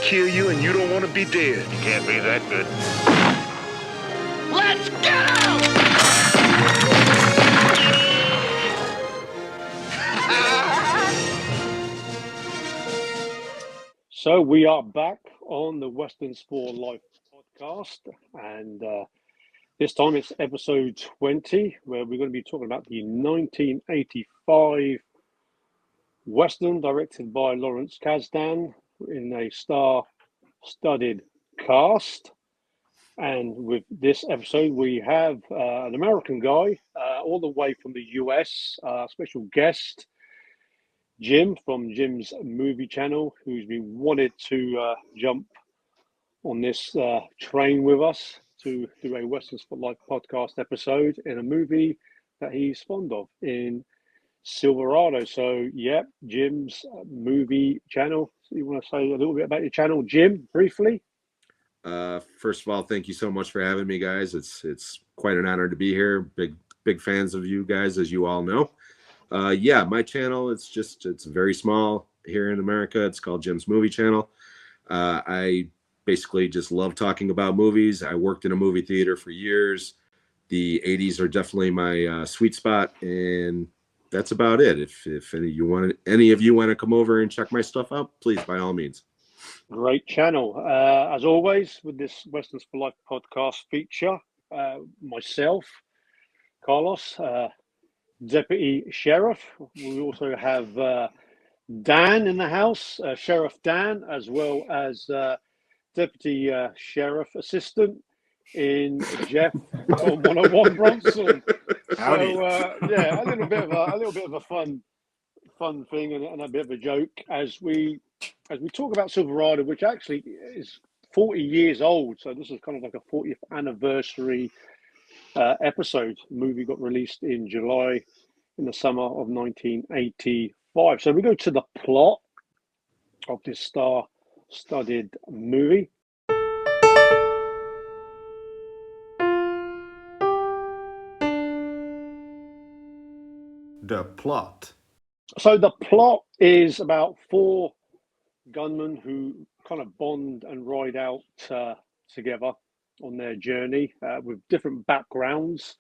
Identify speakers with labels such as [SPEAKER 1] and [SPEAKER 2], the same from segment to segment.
[SPEAKER 1] kill you and you don't want to be dead.
[SPEAKER 2] You can't be that good.
[SPEAKER 1] Let's get out!
[SPEAKER 3] So we are back on the Westerns for Life podcast, and this time it's episode 20, where we're going to be talking about the 1985 Western directed by Lawrence Kasdan in a star-studded cast. And with this episode, we have an American guy all the way from the US, special guest, Jim from Jim's Movie Channel, who's been wanted to jump on this train with us to do a Westerns for Life podcast episode in a movie that he's fond of in Silverado. So, yeah, Jim's Movie Channel. So you want to say a little bit about your channel, Jim, briefly?
[SPEAKER 4] First of all, thank you so much for having me, guys. It's quite an honor to be here. Big fans of you guys, as you all know. Yeah, my channel, it's very small here in America. It's called Jim's Movie Channel. I basically just love talking about movies. I worked in a movie theater for years. The 80s are definitely my sweet spot, and that's about it. If any of you want to come over and check my stuff out, please, by all means.
[SPEAKER 3] Great channel. As always, with this Westerns for Life podcast feature, myself, Carlos, Deputy Sheriff. We also have Dan in the house, Sheriff Dan, as well as Deputy Sheriff Assistant in Jeff from 101 Bronson. So yeah, a little bit of a fun thing and a bit of a joke as we talk about Silverado, which actually is 40 years old. So this is kind of like a 40th anniversary episode. The movie got released in July in the summer of 1985. So we go to the plot of this star-studded movie.
[SPEAKER 5] The plot.
[SPEAKER 3] So the plot is about four gunmen who kind of bond and ride out together on their journey with different backgrounds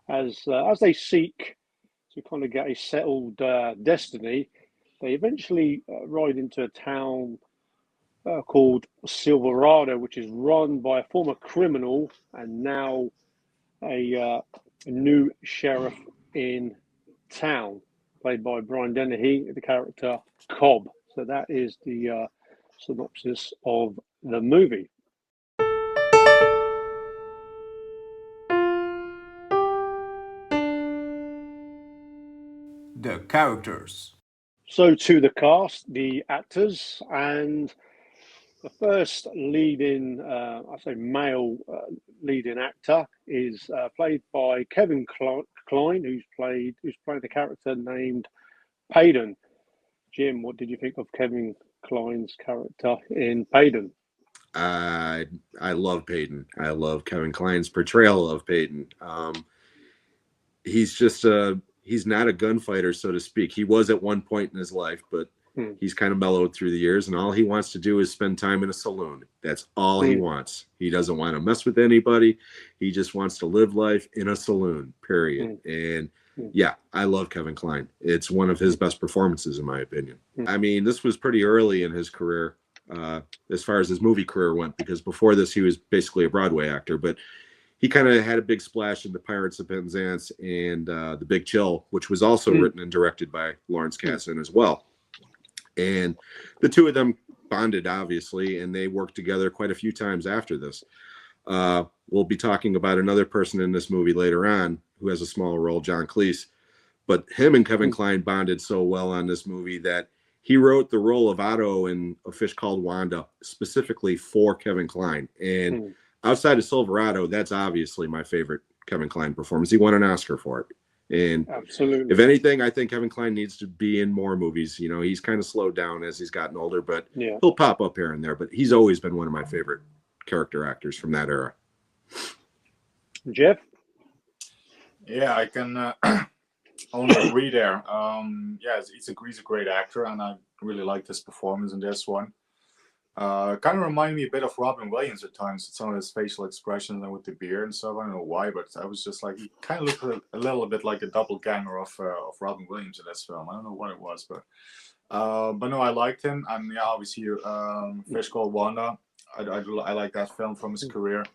[SPEAKER 3] as they seek to kind of get a settled destiny. They eventually ride into a town called Silverado, which is run by a former criminal and now a new sheriff in town, played by Brian Dennehy, the character Cobb. So that is the synopsis of the movie.
[SPEAKER 5] The characters.
[SPEAKER 3] So to the cast, the actors, and the first leading, male leading actor is played by Kevin Kline, who's playing the character named Payton. Jim, what did you think of Kevin Kline's character in Payton?
[SPEAKER 4] I love Payton. I love Kevin Kline's portrayal of Payton. He's not a gunfighter, so to speak. He was at one point in his life, but he's kind of mellowed through the years, and all he wants to do is spend time in a saloon. That's all he wants. He doesn't want to mess with anybody. He just wants to live life in a saloon, period. And yeah, I love Kevin Kline. It's one of his best performances, in my opinion. I mean, this was pretty early in his career, as far as his movie career went, because before this, he was basically a Broadway actor, but he kind of had a big splash in the Pirates of Penzance and The Big Chill, which was also written and directed by Lawrence Kasdan as well. And the two of them bonded, obviously, and they worked together quite a few times after this. We'll be talking about another person in this movie later on who has a small role, John Cleese. But him and Kevin Kline bonded so well on this movie that he wrote the role of Otto in A Fish Called Wanda specifically for Kevin Kline. And outside of Silverado, that's obviously my favorite Kevin Kline performance. He won an Oscar for it. And
[SPEAKER 3] absolutely,
[SPEAKER 4] if anything, I think Kevin Kline needs to be in more movies. You know, he's kind of slowed down as he's gotten older, but he'll pop up here and there. But he's always been one of my favorite character actors from that era.
[SPEAKER 3] Jeff?
[SPEAKER 6] Yeah, I can only agree there. He's a great actor, and I really liked his performance in this one. Kind of reminded me a bit of Robin Williams at times, with some of his facial expressions and with the beard and stuff. I don't know why, but I was just like, he kind of looked a little bit like a doppelganger of Robin Williams in this film. I don't know what it was, but no, I liked him. And yeah, obviously, Fish Called Wanda. I like that film from his career.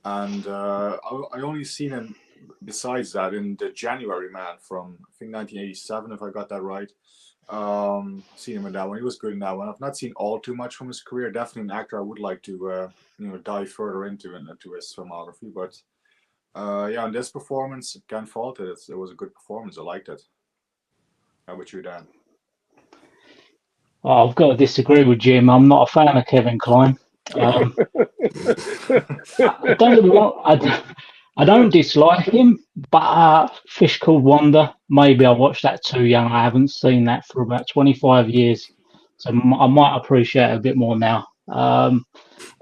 [SPEAKER 6] And I only seen him besides that in The January Man from, I think, 1987, if I got that right. Seen him in that one. He was good in that one. I've not seen all too much from his career. Definitely an actor I would like to dive further into his filmography. But yeah, on this performance, can't fault it. It was a good performance. I liked it. How about you, Dan?
[SPEAKER 2] Oh, I've got to disagree with Jim. I'm not a fan of Kevin Kline. I don't dislike him, but Fish Called Wanda, maybe I watched that too young. I haven't seen that for about 25 years, so I might appreciate it a bit more now.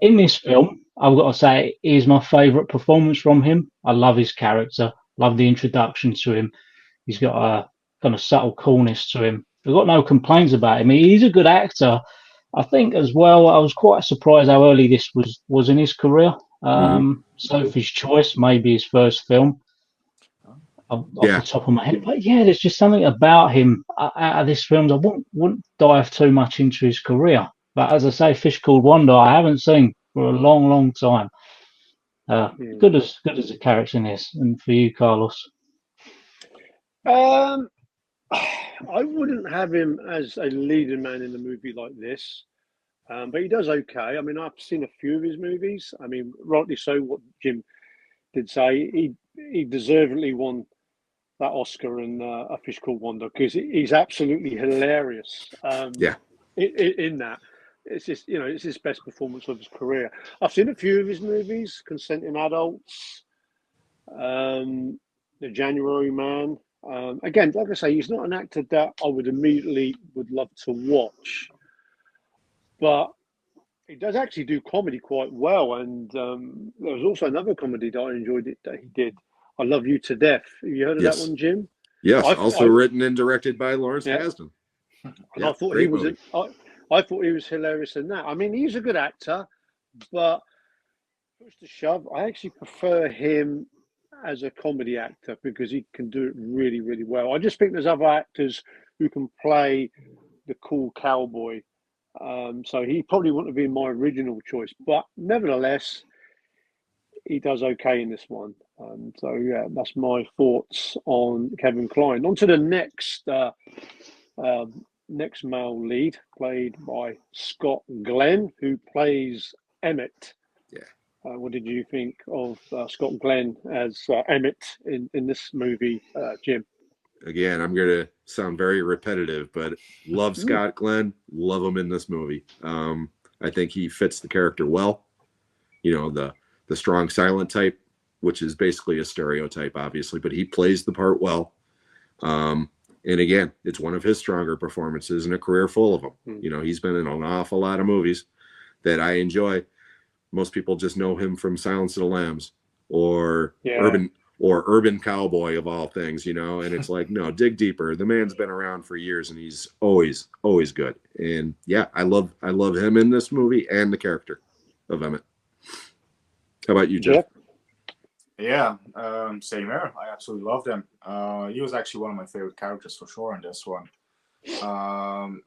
[SPEAKER 2] In this film, I've got to say, it is my favourite performance from him. I love his character, love the introduction to him. He's got a kind of subtle coolness to him. I've got no complaints about him. He's a good actor. I think as well, I was quite surprised how early this was in his career. Sophie's Choice, maybe his first film, off the top of my head. But yeah, there's just something about him out of this film. I wouldn't dive too much into his career. But as I say, Fish Called Wanda, I haven't seen for a long, long time. Good as a character in this. And for you, Carlos?
[SPEAKER 3] I wouldn't have him as a leading man in a movie like this, but he does okay. I mean, I've seen a few of his movies. I mean, rightly so. What Jim did say, he deservedly won that Oscar in A Fish Called Wanda because he's absolutely hilarious. In that, it's just it's his best performance of his career. I've seen a few of his movies: Consenting Adults, The January Man. Again, like I say, he's not an actor that I would love to watch, but he does actually do comedy quite well. And there was also another comedy that I enjoyed that he did. I Love You to Death. Have you heard of that one, Jim?
[SPEAKER 4] Yes, also written and directed by Lawrence Kasdan.
[SPEAKER 3] And I thought he was I thought he was hilarious in that. I mean, he's a good actor, but push to shove, I actually prefer him as a comedy actor because he can do it really, really well. I just think there's other actors who can play the cool cowboy. So he probably wouldn't have been my original choice, but nevertheless, he does okay in this one. So yeah, that's my thoughts on Kevin Kline. On to the next male lead, played by Scott Glenn, who plays Emmett.
[SPEAKER 4] Yeah.
[SPEAKER 3] What did you think of Scott Glenn as Emmett in this movie, Jim?
[SPEAKER 4] Again, I'm going to sound very repetitive, but love Scott Glenn, love him in this movie. I think he fits the character well. The strong silent type, which is basically a stereotype, obviously, but he plays the part well. And again, it's one of his stronger performances in a career full of them. He's been in an awful lot of movies that I enjoy. Most people just know him from Silence of the Lambs or Urban Cowboy of all things, and it's like, no, dig deeper. The man's been around for years and he's always good. And yeah, I love him in this movie and the character of Emmett. How about you, Jeff?
[SPEAKER 6] Yeah, same here. I absolutely loved him. He was actually one of my favorite characters for sure in this one.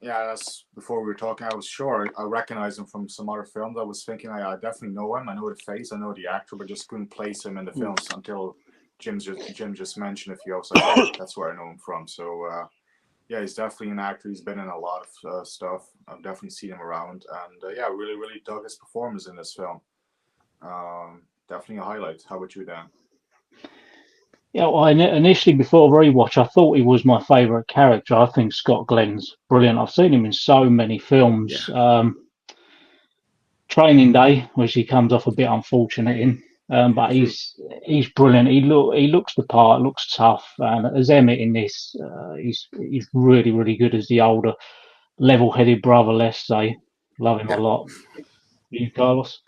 [SPEAKER 6] That's before we were talking. I was sure I recognized him from some other films. I was thinking I definitely know him. I know the face, I know the actor, but just couldn't place him in the films until Jim just mentioned a few. I was like, that's where I know him from. So yeah, he's definitely an actor. He's been in a lot of stuff. I've definitely seen him around, and really, really dug his performance in this film. Definitely a highlight. How about you, Dan?
[SPEAKER 2] Yeah, well, initially before rewatch, I thought he was my favourite character. I think Scott Glenn's brilliant. I've seen him in so many films.
[SPEAKER 4] Yeah.
[SPEAKER 2] Training Day, which he comes off a bit unfortunate in, but he's brilliant. He looks the part, looks tough, and as Emmett in this, he's really, really good as the older, level-headed brother. Let's say, love him a lot. You, Carlos?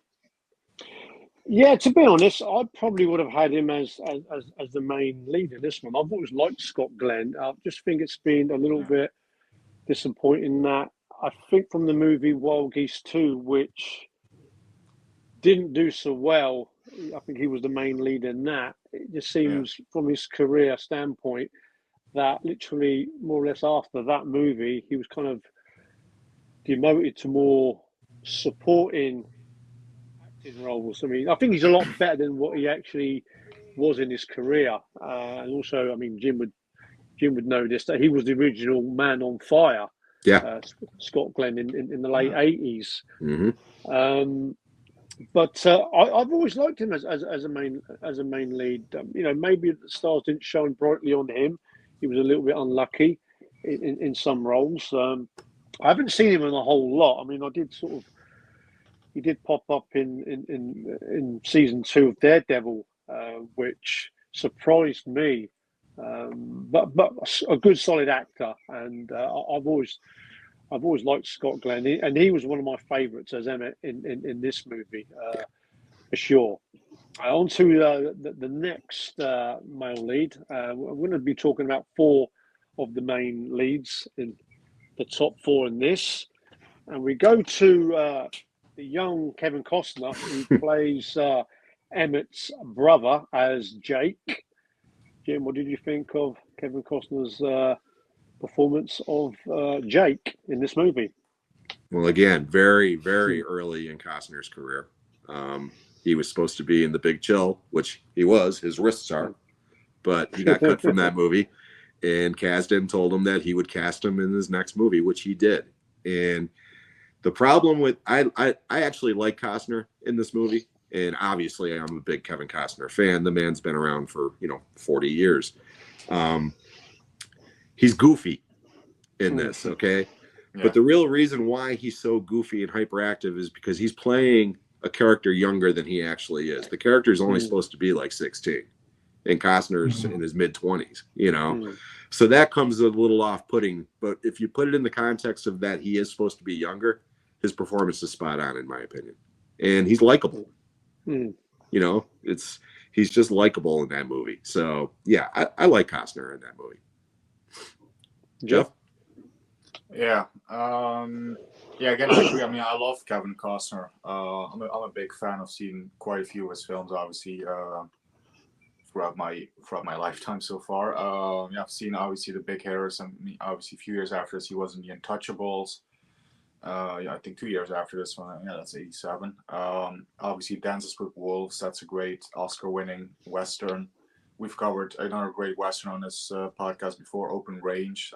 [SPEAKER 3] Yeah, to be honest, I probably would have had him as the main lead in this one. I've always liked Scott Glenn. I just think it's been a little bit disappointing that I think from the movie Wild Geese 2, which didn't do so well, I think he was the main lead in that. It just seems from his career standpoint that literally more or less after that movie, he was kind of demoted to more supporting acting roles. I mean, I think he's a lot better than what he actually was in his career. And also, I mean, Jim would know this, that he was the original Man on Fire.
[SPEAKER 4] Yeah.
[SPEAKER 3] Scott Glenn in the late 80s.
[SPEAKER 4] Mm-hmm.
[SPEAKER 3] But I've always liked him as a main lead. Maybe the stars didn't shine brightly on him. He was a little bit unlucky in some roles. I haven't seen him in a whole lot. I mean, he did pop up in season 2 of Daredevil, which surprised me. But a good solid actor, and I've always liked Scott Glenn, and he was one of my favourites as Emmett in this movie, for sure. On to the next male lead. We're going to be talking about 4 of the main leads in the top 4 in this, and we go to the young Kevin Costner, who plays Emmett's brother as Jake. Jim, what did you think of Kevin Costner's performance of Jake in this movie?
[SPEAKER 4] Well, again, very, very early in Costner's career. He was supposed to be in The Big Chill, which he was. His wrists are, but he got cut from that movie, and Kasdan told him that he would cast him in his next movie, which he did. And the problem with I actually like Costner in this movie, and obviously I'm a big Kevin Costner fan. The man's been around for 40 years. He's goofy in this, okay? Yeah. But the real reason why he's so goofy and hyperactive is because he's playing a character younger than he actually is. The character is only supposed to be like 16, and Costner's in his mid-20s, So that comes a little off-putting. But if you put it in the context of that he is supposed to be younger, his performance is spot on, in my opinion. And he's likable. He's just likable in that movie. So, yeah, I like Costner in that movie. Jeff?
[SPEAKER 6] Yeah. Again, I agree. I mean, I love Kevin Costner. I'm a big fan of seeing quite a few of his films, obviously, throughout my lifetime so far. I've seen obviously The Big Hitters, and obviously a few years after this, he was in The Untouchables. I think 2 years after this one, that's 87. Obviously Dances with Wolves, that's a great Oscar-winning Western. We've covered another great Western on this podcast before, Open Range.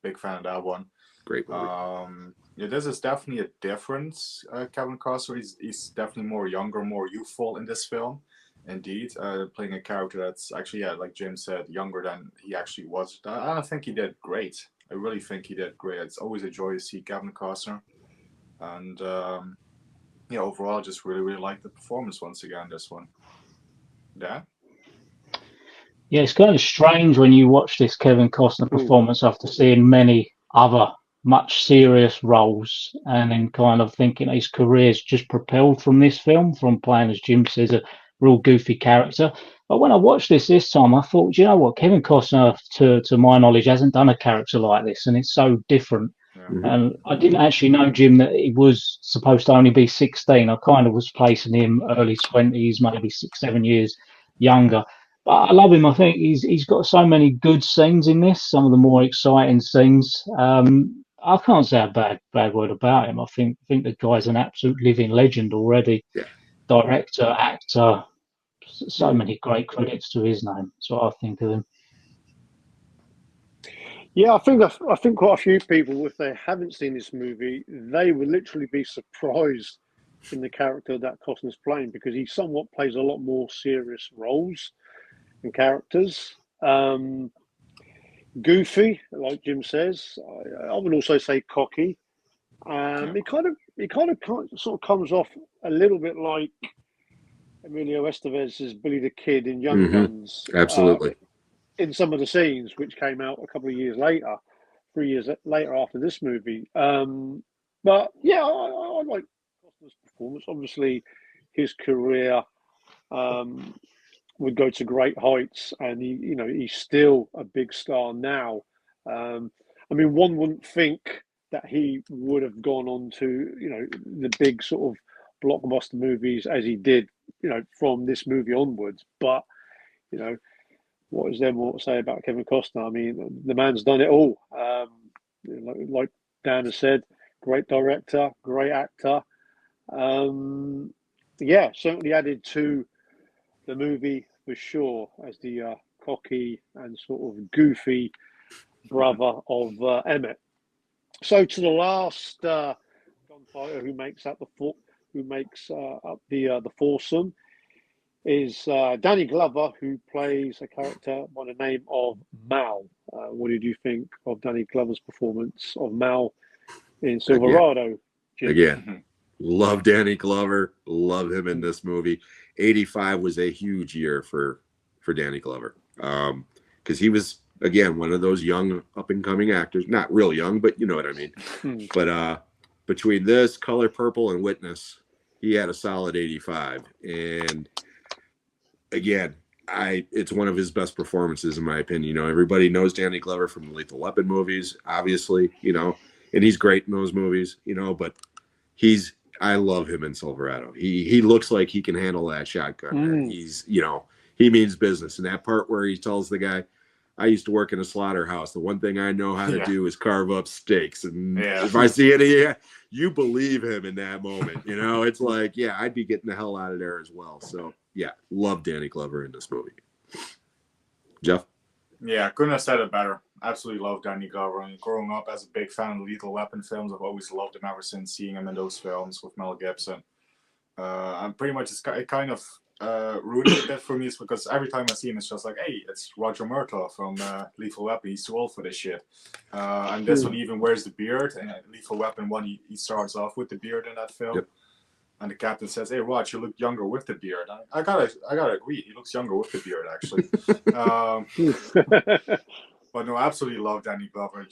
[SPEAKER 6] Big fan of that one.
[SPEAKER 4] Great movie.
[SPEAKER 6] This is definitely a difference. Kevin Costner, he's definitely more younger, more youthful in this film. Indeed, playing a character that's actually, like Jim said, younger than he actually was. I think he did great. I really think he did great. It's always a joy to see Kevin Costner. And, overall, I just really, really like the performance once again, this one. Yeah?
[SPEAKER 2] Yeah, it's kind of strange when you watch this Kevin Costner performance after seeing many other much serious roles, and then kind of thinking his career's just propelled from this film, from playing, as Jim says, a real goofy character. But when I watched this time, I thought, you know what, Kevin Costner, to my knowledge, hasn't done a character like this, and it's so different. Yeah. And I didn't actually know, Jim, that he was supposed to only be 16. I kind of was placing him early 20s, maybe 6-7 years younger. But I love him. I think he's got so many good scenes in this, some of the more exciting scenes. I can't say a bad word about him. I think the guy's an absolute living legend already. Yeah. Director, actor, so many great credits to his name. That's what I think of him.
[SPEAKER 3] Yeah, I think quite a few people, if they haven't seen this movie, they would literally be surprised in the character that Costner's playing, because he somewhat plays a lot more serious roles and characters. Goofy, like Jim says. I would also say cocky. He kind of sort of comes off a little bit like Emilio Estevez's Billy the Kid in Young Guns.
[SPEAKER 4] Absolutely.
[SPEAKER 3] In some of the scenes, which came out a couple of years later, 3 years later after this movie. But yeah, I like Costner's performance. Obviously, his career would go to great heights, and he's still a big star now. I mean, one wouldn't think that he would have gone on to, the big sort of blockbuster movies as he did, from this movie onwards. But, what is there more to say about Kevin Costner? I mean, the man's done it all. Like Dan has said, great director, great actor. Certainly added to the movie for sure as the cocky and sort of goofy brother of Emmett. So to the last gunfighter who makes up the foursome is Danny Glover, who plays a character by the name of Mal. What did you think of Danny Glover's performance of Mal in Silverado?
[SPEAKER 4] Again, love Danny Glover. Love him in this movie. 85 was a huge year for Danny Glover because he was, again, one of those young up-and-coming actors. Not real young, but you know what I mean. But between this, Color Purple, and Witness, he had a solid 85. And again, it's one of his best performances in my opinion. Everybody knows Danny Glover from the Lethal Weapon movies, obviously, and he's great in those movies, but I love him in Silverado. He looks like he can handle that shotgun. He's, he means business. And that part where he tells the guy, I used to work in a slaughterhouse. The one thing I know how to do is carve up steaks. And if I see any, you believe him in that moment. It's like, I'd be getting the hell out of there as well. So, love Danny Glover in this movie. Jeff?
[SPEAKER 6] Yeah, couldn't have said it better. Absolutely love Danny Glover. I mean, growing up as a big fan of Lethal Weapon films, I've always loved him ever since seeing him in those films with Mel Gibson. And pretty much it kind of ruined it a bit for me, is because every time I see him, it's just like, hey, it's Roger Murtaugh from Lethal Weapon. He's too old for this shit. And this one even wears the beard. And Lethal Weapon 1, he starts off with the beard in that film.
[SPEAKER 4] Yep.
[SPEAKER 6] And the captain says, "Hey, Rod, you look younger with the beard." I gotta agree. He looks younger with the beard, actually. But no, absolutely love Danny Glover.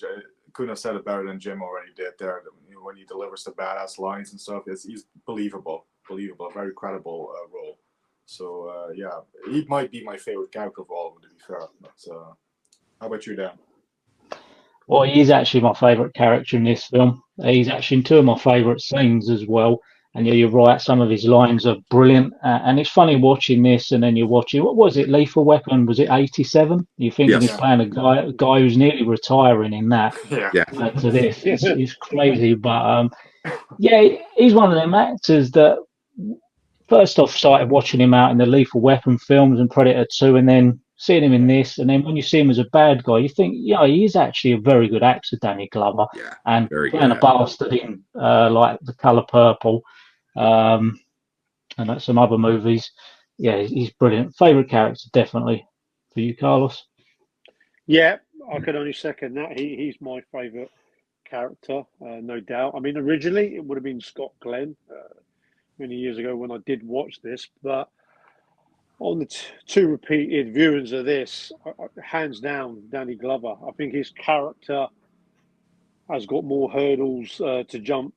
[SPEAKER 6] Couldn't have said it better than Jim already did there. When he delivers the badass lines and stuff, he's believable, very credible role. So he might be my favorite character of all of them, to be fair. But how about you, Dan?
[SPEAKER 2] Well, he is actually my favourite character in this film. He's actually in two of my favourite scenes as well. And you're right, some of his lines are brilliant. And it's funny watching this, and then you're watching, what was it, Lethal Weapon? Was it 87? You think he's playing a guy who's nearly retiring in that. To this. It's crazy. But, he's one of them actors that first off started watching him out in the Lethal Weapon films and Predator 2, and then seeing him in this. And then when you see him as a bad guy, you think, he is actually a very good actor, Danny Glover. And playing a bastard in like The Color Purple. And like some other movies, he's brilliant. Favorite character, definitely, for you, Carlos.
[SPEAKER 3] Yeah, I could only second that. He's my favorite character, no doubt. I mean, originally it would have been Scott Glenn many years ago when I did watch this, but on the two repeated viewings of this, hands down, Danny Glover. I think his character has got more hurdles to jump.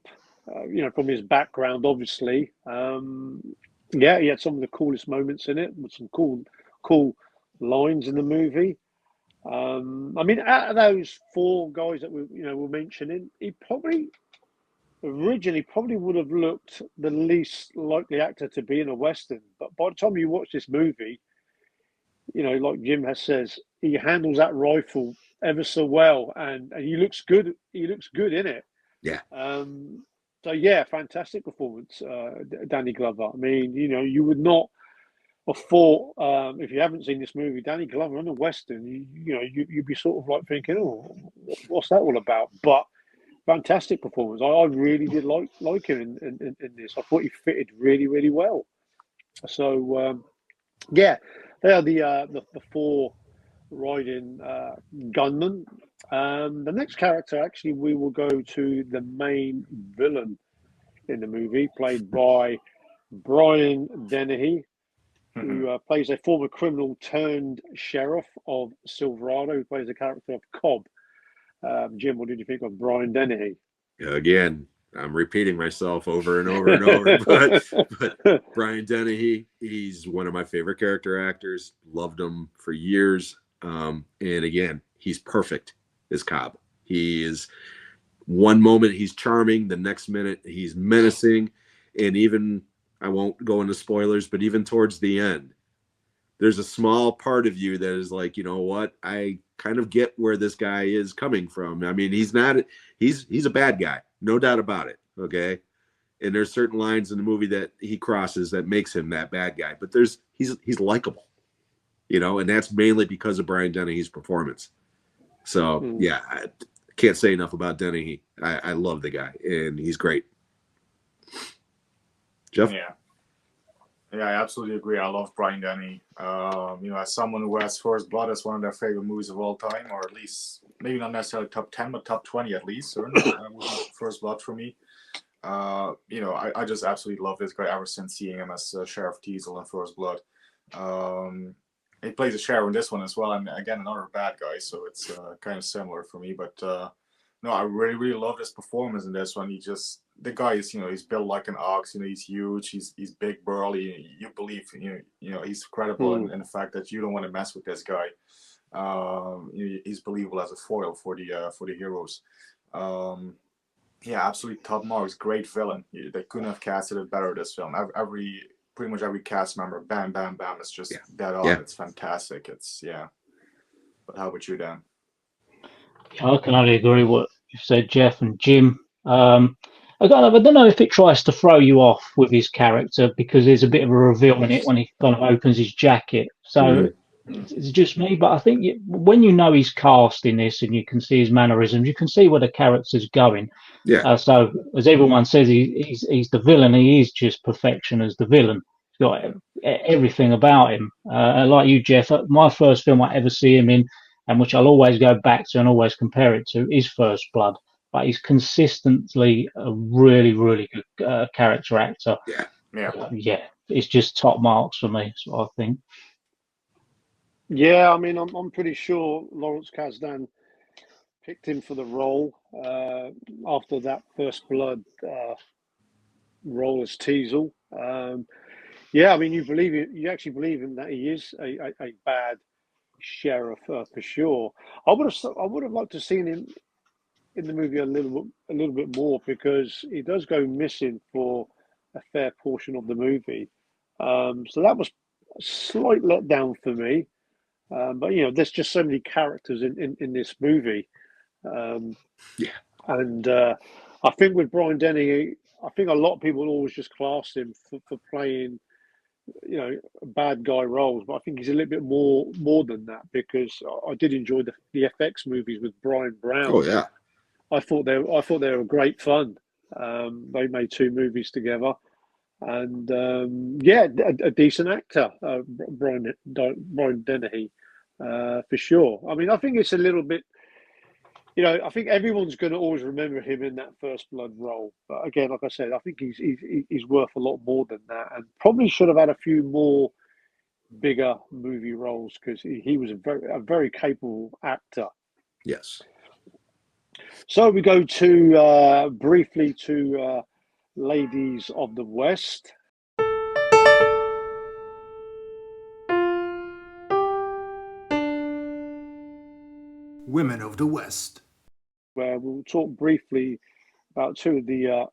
[SPEAKER 3] From his background, obviously. He had some of the coolest moments in it, with some cool lines in the movie. I mean, out of those four guys that we're mentioning, he originally would have looked the least likely actor to be in a Western. But by the time you watch this movie, like Jim says, he handles that rifle ever so well, and he looks good. He looks good in it.
[SPEAKER 4] Yeah.
[SPEAKER 3] So fantastic performance, Danny Glover. I mean, you would not have thought if you haven't seen this movie, Danny Glover in a Western, you'd be sort of like thinking, oh, what's that all about? But fantastic performance. I really did like him in this. I thought he fitted really, really well. So they are the four riding gunmen. The next character, actually, we will go to the main villain in the movie, played by Brian Dennehy, who plays a former criminal turned sheriff of Silverado, who plays the character of Cobb. Jim, what did you think of Brian Dennehy?
[SPEAKER 4] Again, I'm repeating myself over and over and over, but Brian Dennehy, he's one of my favorite character actors. Loved him for years. And again, he's perfect as Cobb. He is one moment he's charming, the next minute he's menacing, and even, I won't go into spoilers, but even towards the end, there's a small part of you that is like, you know what, I kind of get where this guy is coming from. I mean, he's a bad guy, no doubt about it, okay? And there's certain lines in the movie that he crosses that makes him that bad guy, but he's likable, you know, and that's mainly because of Brian Dennehy's performance. So yeah, I can't say enough about Dennehy. I love the guy, and he's great. Jeff?
[SPEAKER 6] Yeah, I absolutely agree. I love Brian Denny. You know, as someone who has First Blood as one of their favorite movies of all time, or at least maybe not necessarily top 10, but top 20 at least. Certainly, First Blood for me. You know, I just absolutely love this guy ever since seeing him as Sheriff Teasel in First Blood. He plays a sheriff in this one as well, and again another bad guy, so it's kind of similar for me. But no, I really love his performance in this one. The guy is, you know, he's built like an ox. You know, he's huge. He's big, burly. You believe, you know, he's credible in the fact that you don't want to mess with this guy. He's believable as a foil for the heroes. Yeah, absolutely top marks. Great villain. They couldn't have casted it better. This film. Pretty much every cast member, bam, bam, bam. It's just dead on. Yeah. It's fantastic. But how about you, Dan?
[SPEAKER 2] I can only agree with what you said, Jeff and Jim. I don't know if it tries to throw you off with his character, because there's a bit of a reveal in it when he kind of opens his jacket. So it's just me, but I think when you know he's cast in this and you can see his mannerisms, you can see where the character's going.
[SPEAKER 4] Yeah.
[SPEAKER 2] So as everyone says, he's the villain. He is just perfection as the villain. He's got everything about him. Like you, Jeff, my first film I ever see him in, and which I'll always go back to and always compare it to, is First Blood. But he's consistently a really good character actor. Yeah. It's just top marks for me. That's what I think.
[SPEAKER 3] Yeah, I mean, I'm pretty sure Lawrence Kasdan picked him for the role after that First Blood role as Teasel. Yeah, I mean, you actually believe him that he is a bad sheriff for sure. I would have liked to have seen him in the movie a little bit more, because he does go missing for a fair portion of the movie. So that was a slight letdown for me. But you know, there's just so many characters in this movie. And I think with Brian Denny, I think a lot of people always just class him for playing, you know, bad guy roles, but I think he's a little bit more than that, because I did enjoy the FX movies with Brian Brown.
[SPEAKER 4] Oh yeah,
[SPEAKER 3] I thought they were great fun. They made 2 movies together, and a decent actor, Brian Dennehy, for sure. I mean, I think it's a little bit. You know, I think everyone's going to always remember him in that First Blood role. But again, like I said, I think he's worth a lot more than that, and probably should have had a few more bigger movie roles, because he was a very capable actor.
[SPEAKER 4] Yes.
[SPEAKER 3] So we go to briefly to Ladies of the West.
[SPEAKER 5] Women of the West,
[SPEAKER 3] where we'll talk briefly about 2 of the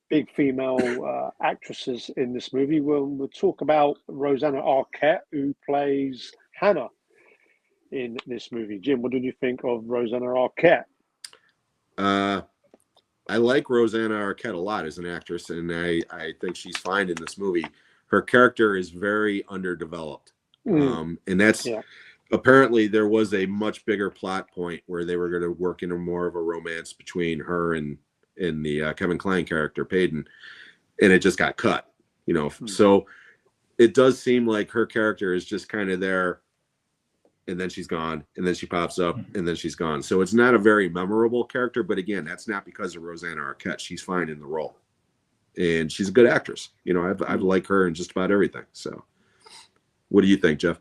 [SPEAKER 3] big female actresses in this movie. We'll talk about Rosanna Arquette, who plays Hannah in this movie. Jim, what did you think of Rosanna Arquette?
[SPEAKER 4] I like Rosanna Arquette a lot as an actress, and I think she's fine in this movie. Her character is very underdeveloped, and that's apparently there was a much bigger plot point where they were going to work into more of a romance between her and the Kevin Kline character Peyton, and it just got cut, you know. So it does seem like her character is just kind of there, and then she's gone, and then she pops up, and then she's gone. So it's not a very memorable character, but again, that's not because of Rosanna Arquette. She's fine in the role, and she's a good actress. You know, I like her in just about everything. So what do you think, Jeff?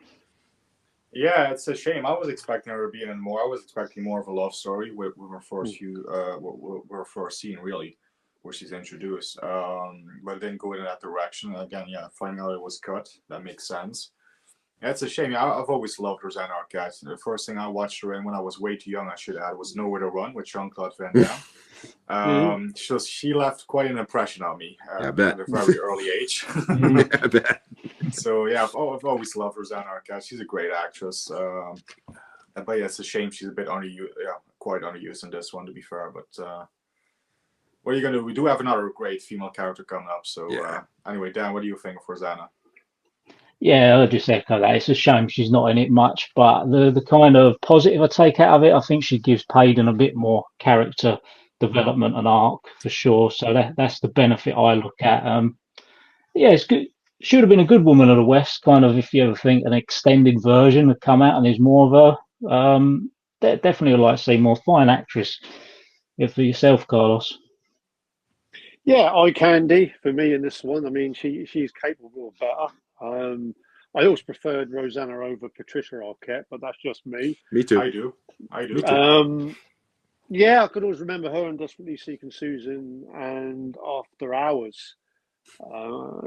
[SPEAKER 6] Yeah, it's a shame. I was expecting her to be in more. I was expecting more of a love story with her first first scene, really, where she's introduced. But it didn't go in that direction. Again, finding out it was cut, that makes sense. It's a shame. I've always loved Rosanna Arquette. The first thing I watched her in when I was way too young, I should add, was Nowhere to Run with Jean-Claude Van Damme. She left quite an impression on me
[SPEAKER 4] I bet.
[SPEAKER 6] at a very early age.
[SPEAKER 4] Yeah, I bet.
[SPEAKER 6] So yeah, I've always loved Rosanna Arquette. She's a great actress. But yeah, it's a shame she's a bit quite underused in this one, to be fair. But what are you gonna do? We do have another great female character coming up. So anyway, Dan, what do you think of Rosanna?
[SPEAKER 2] Yeah, I'll just echo that. It's a shame she's not in it much, but the kind of positive I take out of it, I think she gives Payton a bit more character development and arc for sure. So that's the benefit I look at. Yeah, it's good. Should have been a good Woman of the West, kind of. If you ever think an extended version had come out and there's more of her, definitely would like to see more. Fine actress. Yeah, for yourself, Carlos.
[SPEAKER 3] Yeah, eye candy for me in this one. I mean, she's capable of better. I always preferred Rosanna over Patricia Arquette, but that's just me.
[SPEAKER 4] Me too.
[SPEAKER 6] I do.
[SPEAKER 4] Me too.
[SPEAKER 3] Yeah, I could always remember her in Desperately Seeking Susan and After Hours.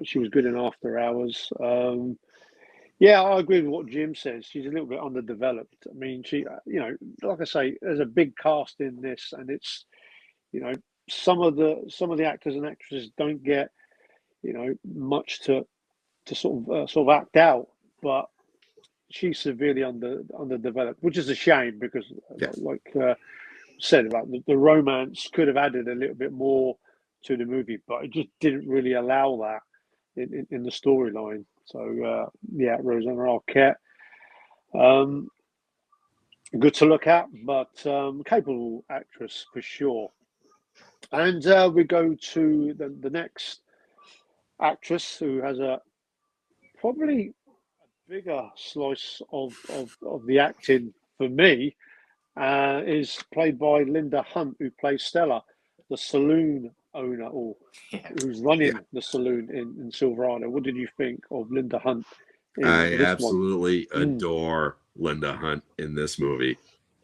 [SPEAKER 3] She was good in After Hours. Yeah, I agree with what Jim says. She's a little bit underdeveloped. I mean, she, like I say, there's a big cast in this, and it's, some of the actors and actresses don't get, much to sort of act out, but she's severely underdeveloped, which is a shame because, like said about the romance, could have added a little bit more to the movie, but it just didn't really allow that in the storyline. So yeah, Rosanna Arquette, good to look at, but capable actress for sure. And we go to the next actress who has probably a bigger slice of the acting for me, is played by Linda Hunt, who plays Stella, the saloon owner, or who's running the saloon in Silverado. What did you think of Linda Hunt in
[SPEAKER 4] I
[SPEAKER 3] this
[SPEAKER 4] absolutely adore Linda Hunt in this movie.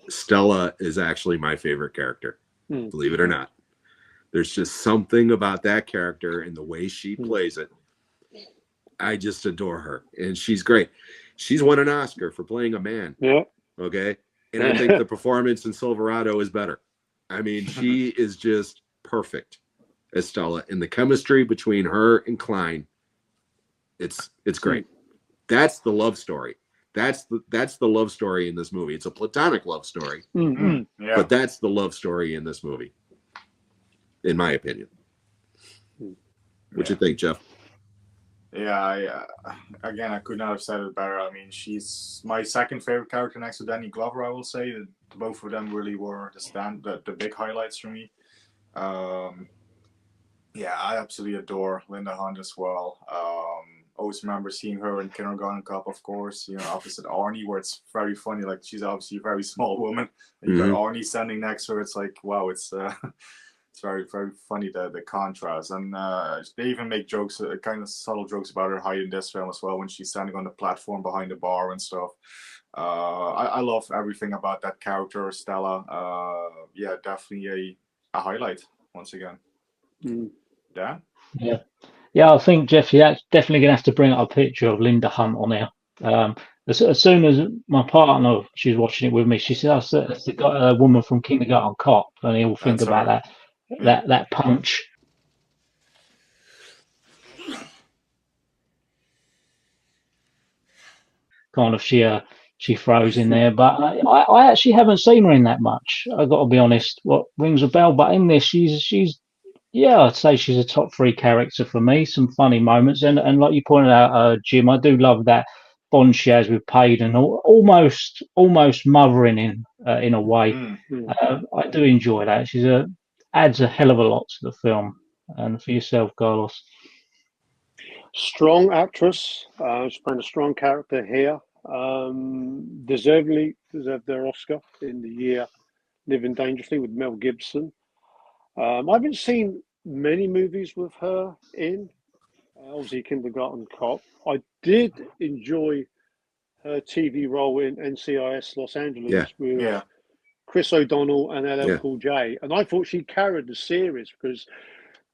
[SPEAKER 4] Stella is actually my favorite character, believe it or not. There's just something about that character and the way she plays it. I just adore her, and she's great. She's won an Oscar for playing a man.
[SPEAKER 3] Yeah.
[SPEAKER 4] Okay. And I think the performance in Silverado is better. I mean, she is just perfect as Stella, and the chemistry between her and Klein, it's great. That's the love story. That's the love story in this movie. It's a platonic love story, but that's the love story in this movie, in my opinion. What you think, Jeff?
[SPEAKER 6] Yeah, again, I could not have said it better. I mean, she's my second favorite character next to Danny Glover, I will say. Both of them really were the big highlights for me. Yeah, I absolutely adore Linda Hunt as well. Always remember seeing her in Kindergarten Cop, of course, opposite Arnie, where it's very funny. Like, she's obviously a very small woman. And you got Arnie standing next to her. It's like, wow, it's very, very funny, the contrast. And they even make jokes, kind of subtle jokes about her height in this film as well, when she's standing on the platform behind the bar and stuff. I love everything about that character, Stella. Yeah, definitely a highlight once again. Dan?
[SPEAKER 2] Yeah, I think, Jeff, you're definitely going to have to bring up a picture of Linda Hunt on there. As soon as my partner, she's watching it with me, she said, "Oh, it's a woman from Kindergarten Cop," and he'll think about that punch. Kind of she throws in there, but I actually haven't seen her in that much. I got to be honest. What rings a bell? But in this, she's I'd say she's a top 3 character for me. Some funny moments, and like you pointed out, Jim, I do love that bond she has with Payton, almost mothering in a way. I do enjoy that. Adds a hell of a lot to the film. And for yourself, Carlos.
[SPEAKER 3] Strong actress. She's playing a strong character here. Deserved their Oscar in the year Living Dangerously with Mel Gibson. I haven't seen many movies with her in. Obviously, Kindergarten Cop. I did enjoy her TV role in NCIS Los Angeles with Chris O'Donnell and LL Cool J, and I thought she carried the series because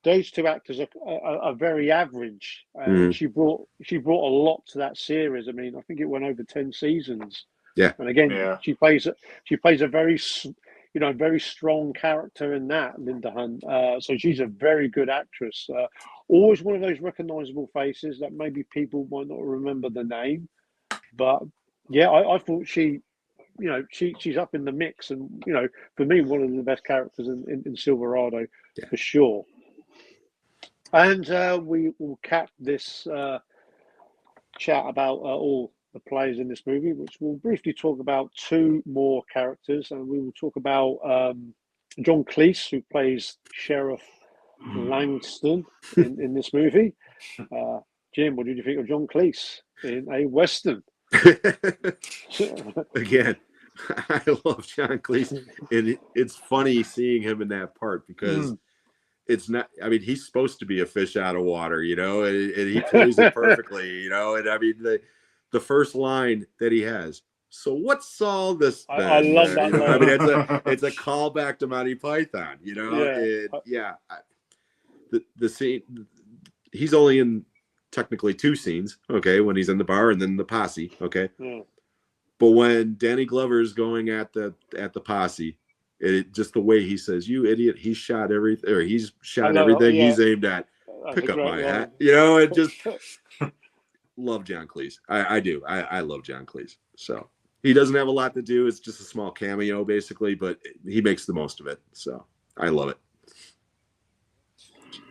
[SPEAKER 3] those two actors are very average. She brought a lot to that series. I mean, I think it went over 10 seasons.
[SPEAKER 4] Yeah.
[SPEAKER 3] And again,
[SPEAKER 6] Yeah.
[SPEAKER 3] she plays a very very strong character in that, Linda Hunt. So she's a very good actress. Always one of those recognizable faces that maybe people might not remember the name, but yeah, I thought she's up in the mix, and for me, one of the best characters in Silverado, for sure. And we will cap this chat about all the players in this movie, which we'll briefly talk about two more characters, and we will talk about John Cleese, who plays Sheriff Langston in this movie. Jim, what did you think of John Cleese in a Western?
[SPEAKER 4] Again, I love John Cleese, and it's funny seeing him in that part because it's not. I mean, he's supposed to be a fish out of water, and he plays it perfectly, And I mean, the first line that he has. So what's all this?
[SPEAKER 3] I love that.
[SPEAKER 4] I mean, it's a callback to Monty Python, The scene. He's only in technically two scenes, okay, when he's in the bar and then the posse, okay.
[SPEAKER 3] Yeah.
[SPEAKER 4] But when Danny Glover's going at the posse, it just the way he says, "You idiot!" He's shot everything he's aimed at. Pick up my hat, It just love John Cleese. I do. I love John Cleese. So he doesn't have a lot to do. It's just a small cameo, basically, but he makes the most of it. So I love it.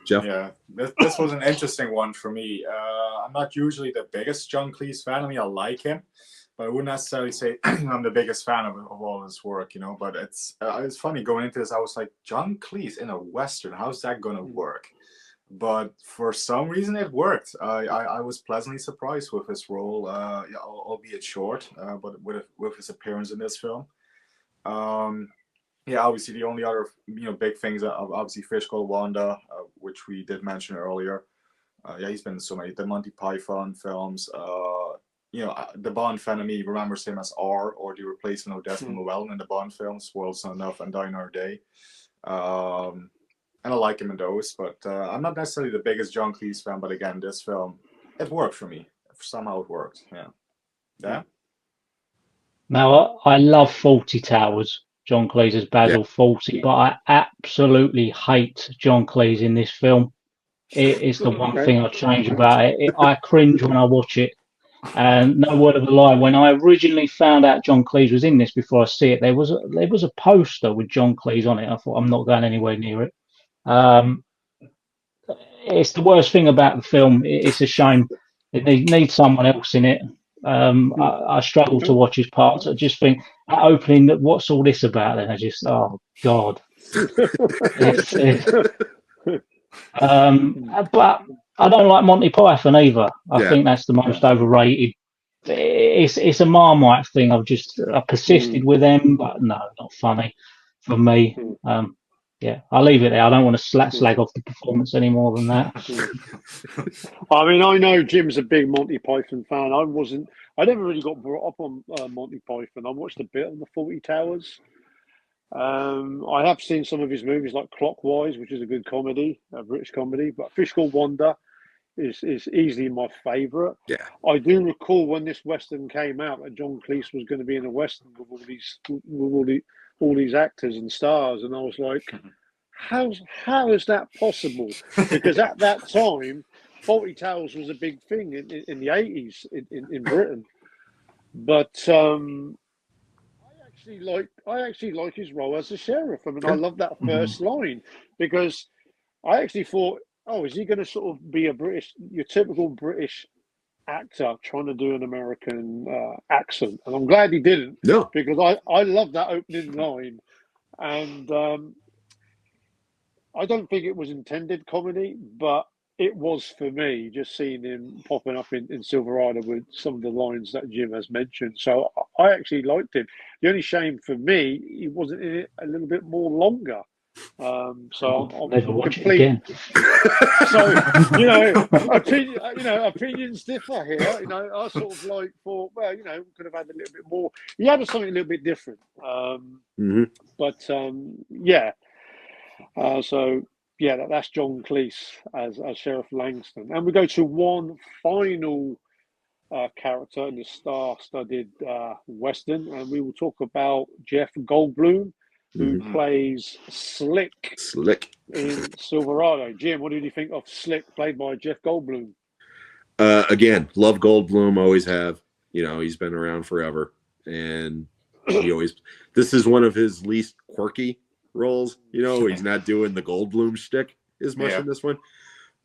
[SPEAKER 4] Jeff?
[SPEAKER 6] Yeah, this was an interesting one for me. I'm not usually the biggest John Cleese fan. I mean, I like him, but I wouldn't necessarily say I'm the biggest fan of all his work, But it's funny going into this. I was like, John Cleese in a Western, how's that going to work? But for some reason, it worked. I was pleasantly surprised with his role, albeit short, but with his appearance in this film. Obviously the only other big things are obviously Fish Called Wanda, which we did mention earlier. He's been in so many, the Monty Python films. The Bond fan of me remembers him as R, or the replacement of Desmond Llewellyn in the Bond films, World's Not Enough and Die Another Day. And I like him in those, but I'm not necessarily the biggest John Cleese fan. But again, this film, it worked for me. Somehow it worked. Yeah.
[SPEAKER 2] Now I love 40 Towers. John Cleese as Basil Fawlty, but I absolutely hate John Cleese in this film. It is the one thing I change about it. I cringe when I watch it. And no word of a lie, when I originally found out John Cleese was in this before I see it, there was a poster with John Cleese on it. I thought, I'm not going anywhere near it. It's the worst thing about the film. It's a shame. It needs someone else in it. I struggle to watch his parts. I just think that opening, what's all this about? Then I just, oh God. But I don't like Monty Python either. I think that's the most overrated. It's a Marmite thing. I persisted with them, but no, not funny for me. I'll leave it there. I don't want to slag off the performance any more than that.
[SPEAKER 3] I mean, I know Jim's a big Monty Python fan. I never really got brought up on Monty Python. I watched a bit of the 40 Towers. I have seen some of his movies like Clockwise, which is a good comedy, a British comedy, but Fish Called Wanda is easily my favourite.
[SPEAKER 4] Yeah.
[SPEAKER 3] I do recall when this Western came out that John Cleese was going to be in a Western with all these actors and stars, and I was like, how is that possible? Because at that time, 40 Towers was a big thing in the 80s in Britain. But I actually like his role as a sheriff. I mean, I love that first line, because I actually thought, is he going to sort of be your typical British actor trying to do an American accent? And I'm glad he didn't, because I love that opening line. And I don't think it was intended comedy, but it was for me, just seeing him popping up in Silverado with some of the lines that Jim has mentioned. So I actually liked him. The only shame for me, he wasn't in it a little bit more longer. So I'm
[SPEAKER 2] never watch it again.
[SPEAKER 3] So opinions differ here. I sort of thought, could have had a little bit more. He had something a little bit different. But so that's John Cleese as Sheriff Langston. And we go to one final character in the star-studded Western, and we will talk about Jeff Goldblum, who plays Slick in Silverado. Jim, what did you think of Slick, played by Jeff Goldblum?
[SPEAKER 4] Again, love Goldblum, always have. He's been around forever, and this is one of his least quirky roles. He's not doing the Goldblum shtick as much in this one,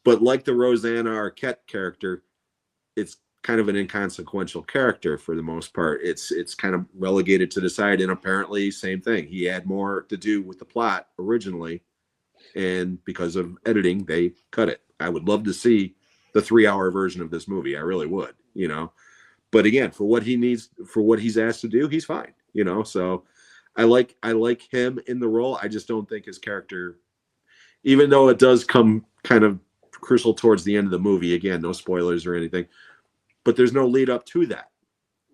[SPEAKER 4] but like the Rosanna Arquette character, it's kind of an inconsequential character for the most part. It's kind of relegated to the side, and apparently same thing. He had more to do with the plot originally, and because of editing, they cut it. I would love to see the 3-hour version of this movie. I really would, But again, for what he needs, for what he's asked to do, he's fine, So I like him in the role. I just don't think his character, even though it does come kind of crucial towards the end of the movie. Again, no spoilers or anything. But there's no lead up to that.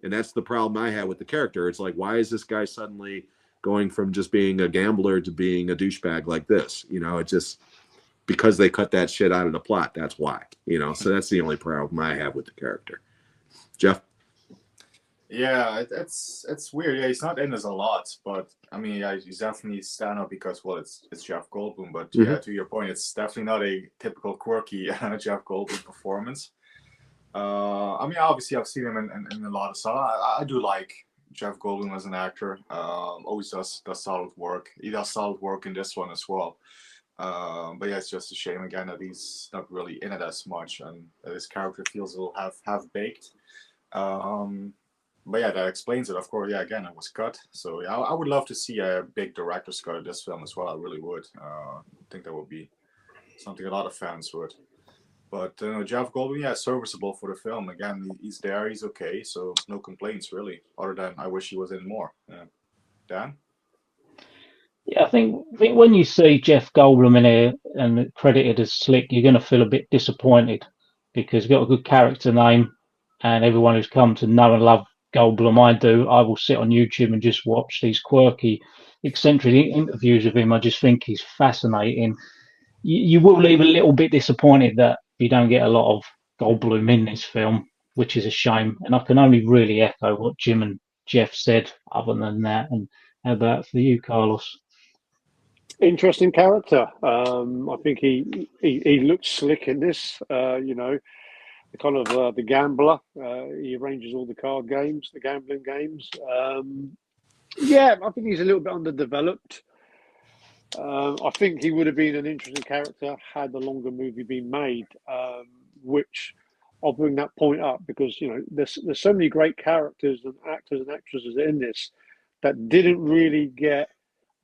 [SPEAKER 4] And that's the problem I had with the character. It's like, why is this guy suddenly going from just being a gambler to being a douchebag like this? It just, because they cut that shit out of the plot, that's why. So that's the only problem I have with the character. Jeff?
[SPEAKER 6] Yeah, it's weird. Yeah, he's not in this a lot, but I mean, yeah, he's definitely stand out because, well, it's Jeff Goldblum. But yeah, to your point, it's definitely not a typical quirky Jeff Goldblum performance. I mean, obviously, I've seen him in a lot of stuff. I do like Jeff Goldblum as an actor. Always does solid work. He does solid work in this one as well. But yeah, it's just a shame again that he's not really in it as much, and that his character feels a little half baked. But yeah, that explains it. Of course, yeah, again, it was cut. So yeah, I would love to see a big director's cut of this film as well. I really would. I think that would be something a lot of fans would. But Jeff Goldblum, yeah, serviceable for the film. Again, he's there, he's okay, so no complaints really. Other than I wish he was in more. Dan?
[SPEAKER 2] Yeah, I think when you see Jeff Goldblum in here and credited as Slick, you're going to feel a bit disappointed because he's got a good character name, and everyone who's come to know and love Goldblum, I will sit on YouTube and just watch these quirky, eccentric interviews with him. I just think he's fascinating. You will leave a little bit disappointed that you don't get a lot of Goldblum in this film, which is a shame. And I can only really echo what Jim and Jeff said other than that. And how about for you, Carlos?
[SPEAKER 3] Interesting character. I think he looks slick in this. The kind of the gambler. He arranges all the card games, the gambling games. Yeah, I think he's a little bit underdeveloped. I think he would have been an interesting character had the longer movie been made. Which I'll bring that point up because there's so many great characters and actors and actresses in this that didn't really get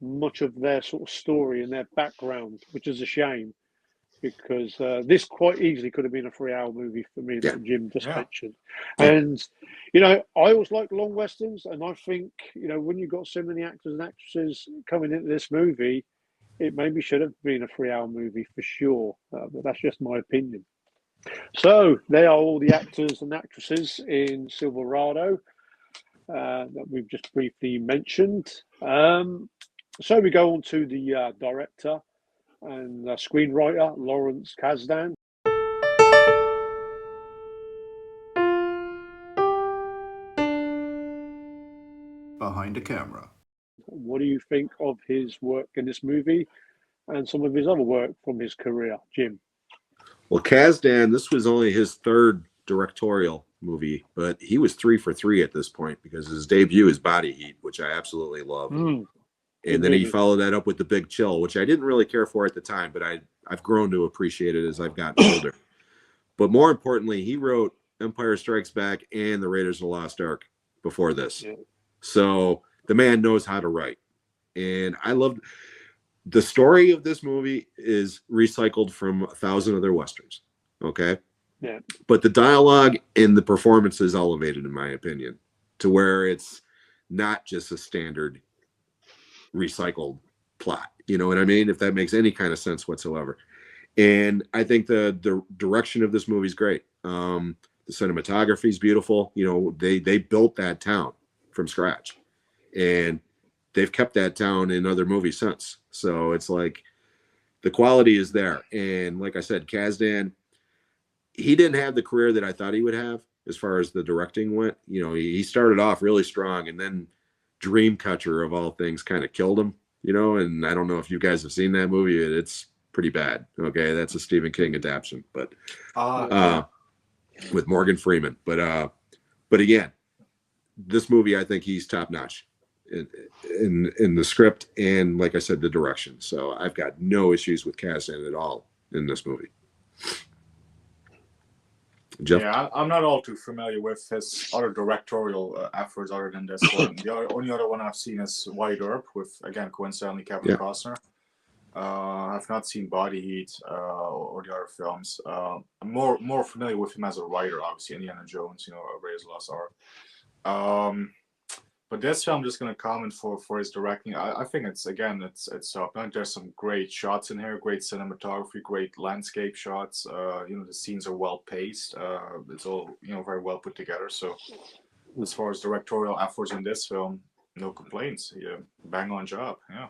[SPEAKER 3] much of their sort of story and their background, which is a shame. Because this quite easily could have been a 3-hour movie for me that Jim just mentioned. And, I always like long westerns. And I think, when you've got so many actors and actresses coming into this movie, it maybe should have been a 3-hour movie for sure. But that's just my opinion. So they are all the actors and actresses in Silverado that we've just briefly mentioned. So we go on to the director and screenwriter Lawrence Kasdan.
[SPEAKER 5] Behind the camera.
[SPEAKER 3] What do you think of his work in this movie and some of his other work from his career, Jim?
[SPEAKER 4] Well, Kasdan, this was only his third directorial movie, but he was 3 for 3 at this point because his debut is Body Heat, which I absolutely love. And then he followed that up with The Big Chill, which I didn't really care for at the time, but I've grown to appreciate it as I've gotten older. But more importantly, he wrote Empire Strikes Back and The Raiders of the Lost Ark before this. Yeah. So the man knows how to write. And I love the story of this movie is recycled from 1,000 other Westerns. Okay.
[SPEAKER 3] Yeah.
[SPEAKER 4] But the dialogue and the performance is elevated, in my opinion, to where it's not just a standard recycled plot. You know what I mean? If that makes any kind of sense whatsoever. And I think the direction of this movie is great. The cinematography is beautiful. They built that town from scratch, and they've kept that town in other movies since. So it's like the quality is there. And like I said, Kazdan, he didn't have the career that I thought he would have as far as the directing went. You know, he started off really strong, and then Dreamcatcher of all things kind of killed him. You know, and I don't know if you guys have seen that movie. It's pretty bad. Okay, that's a Stephen King adaptation, but with Morgan Freeman. But again, this movie, I think he's top notch in the script and, like I said, the direction. So I've got no issues with Kazdan at all in this movie. Jeff?
[SPEAKER 6] Yeah, I'm not all too familiar with his other directorial efforts other than this one. The only other one I've seen is White Earp with, again, coincidentally, Kevin Costner. I've not seen Body Heat or the other films. I'm more familiar with him as a writer, obviously, Indiana Jones, you know, Raiders of the Lost Ark. But this film, I'm just going to comment for his directing. I think it's top notch. There's some great shots in here, great cinematography, great landscape shots. You know, the scenes are well paced. It's all, you know, very well put together. So as far as directorial efforts in this film, no complaints. Yeah, bang on job. Yeah.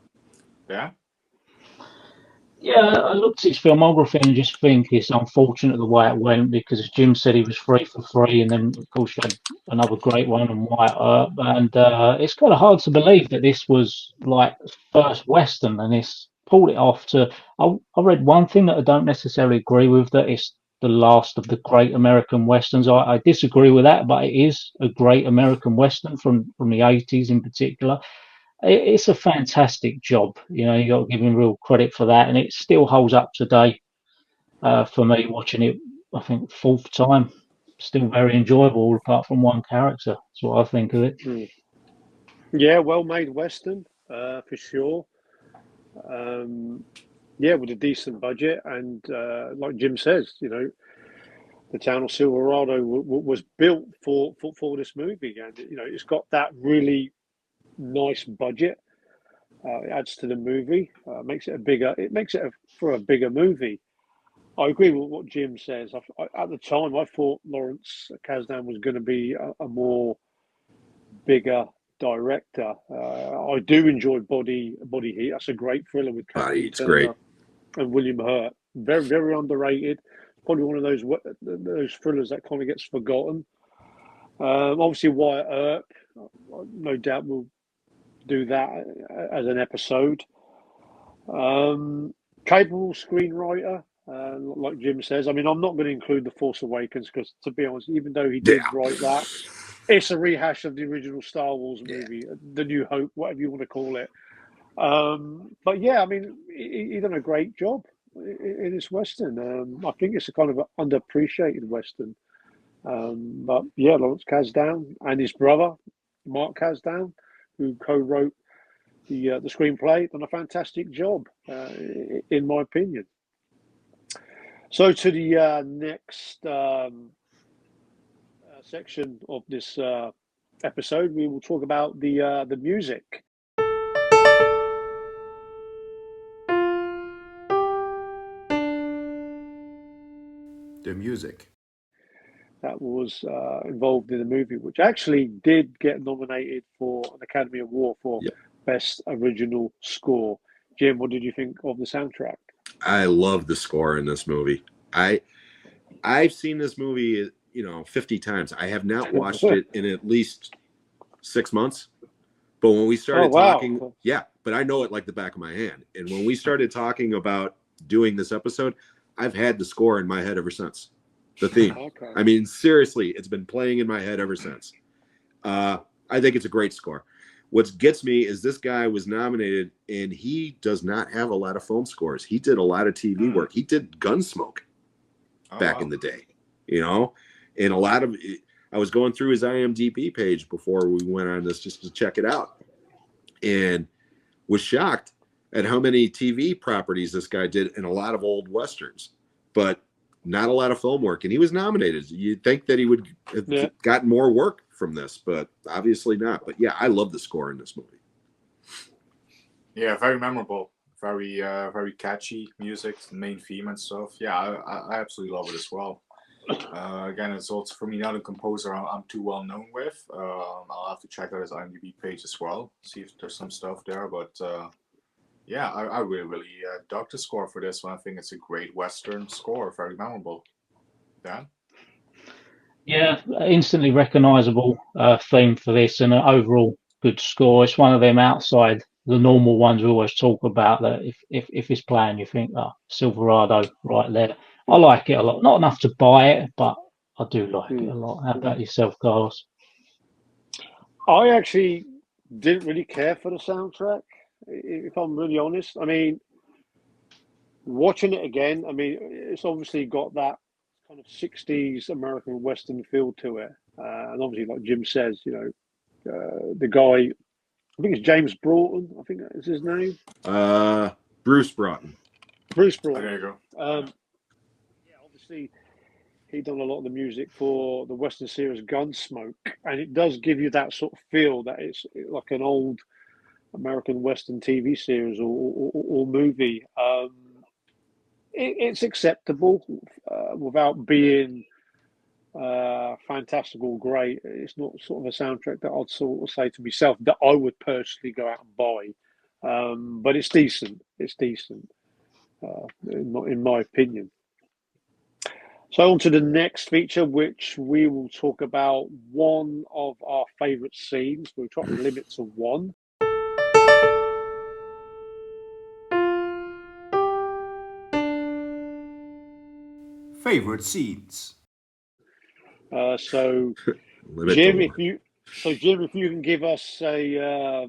[SPEAKER 6] Yeah.
[SPEAKER 2] Yeah, I looked at his filmography and just think it's unfortunate the way it went, because as Jim said, he was 3 for 3, and then of course you had another great one on White Earp, and it's kind of hard to believe that this was like first Western, and it's pulled it off to. I read one thing that I don't necessarily agree with, that it's the last of the great American Westerns. I disagree with that, but it is a great American Western from the 80s in particular. It's a fantastic job. You know, you got to give him real credit for that, and it still holds up today. For me, watching it, I think 4th time, still very enjoyable, apart from one character. That's what I think of it.
[SPEAKER 3] Yeah, well-made Western, for sure. Yeah, with a decent budget, and like Jim says, you know, the town of Silverado was built for this movie, and you know, it's got that really nice budget. It adds to the movie, makes it a bigger. It makes it for a bigger movie. I agree with what Jim says. At the time, I thought Lawrence Kasdan was going to be a more bigger director. I do enjoy Body Heat. That's a great thriller with
[SPEAKER 4] Body
[SPEAKER 3] Kathleen
[SPEAKER 4] Heat's great.
[SPEAKER 3] Turner and William Hurt. Very, very underrated. Probably one of those thrillers that kind of gets forgotten. Obviously, Wyatt Earp, no doubt will do that as an episode. Capable screenwriter, like Jim says. I mean, I'm not going to include The Force Awakens because, to be honest, even though he did write that, it's a rehash of the original Star Wars movie, The New Hope, whatever you want to call it. But yeah, I mean, he done a great job in this Western. I think it's a kind of an underappreciated Western. But yeah, Lawrence Kasdan and his brother, Mark Kasdan, who co-wrote the screenplay, done a fantastic job, in my opinion. So to the next section of this episode, we will talk about the music.
[SPEAKER 5] The music.
[SPEAKER 3] That was involved in the movie, which actually did get nominated for an Academy Award for Best Original Score. Jim, what did you think of the soundtrack?
[SPEAKER 4] I love the score in this movie. I've seen this movie, 50 times. I have not watched it in at least 6 months. But when we started talking, but I know it like the back of my hand. And when we started talking about doing this episode, I've had the score in my head ever since. The theme. Okay. I mean, seriously, it's been playing in my head ever since. I think it's a great score. What gets me is this guy was nominated, and he does not have a lot of film scores. He did a lot of TV work. He did Gunsmoke back in the day, and a lot of I was going through his IMDb page before we went on this just to check it out, and was shocked at how many TV properties this guy did in a lot of old Westerns, but not a lot of film work. And he was nominated. You'd think that he would have gotten more work from this, but obviously not. But yeah, I love the score in this movie.
[SPEAKER 6] Yeah, very memorable. Very, very catchy music, main theme and stuff. Yeah, I absolutely love it as well. Again, it's also, for me, not a composer I'm too well known with. I'll have to check out his IMDb page as well, see if there's some stuff there. But Yeah, I really dug the score for this one. I think it's a great Western score, very memorable. Yeah.
[SPEAKER 2] Yeah, instantly recognisable theme for this, and an overall good score. It's one of them outside the normal ones we always talk about. That if it's playing, you think, oh, Silverado, right there. I like it a lot. Not enough to buy it, but I do like it a lot. How about yourself, Carlos?
[SPEAKER 3] I actually didn't really care for the soundtrack, if I'm really honest. I mean, watching it again, I mean, it's obviously got that kind of 60s American Western feel to it. And obviously, like Jim says, the guy, I think it's James Broughton, I think that is his name.
[SPEAKER 4] Bruce Broughton.
[SPEAKER 3] Bruce
[SPEAKER 6] Oh,
[SPEAKER 3] Broughton.
[SPEAKER 6] there you go.
[SPEAKER 3] Yeah, obviously, he done a lot of the music for the Western series Gunsmoke. And it does give you that sort of feel that it's like an old American Western TV series or movie. It's acceptable without being fantastic or great. It's not sort of a soundtrack that I'd sort of say to myself that I would personally go out and buy. But it's decent. It's decent, in my opinion. So on to the next feature, which we will talk about one of our favourite scenes. We'll try to limit to one.
[SPEAKER 5] Favorite scenes.
[SPEAKER 3] So
[SPEAKER 4] Limit
[SPEAKER 3] Jim,
[SPEAKER 4] to
[SPEAKER 3] if you can give us a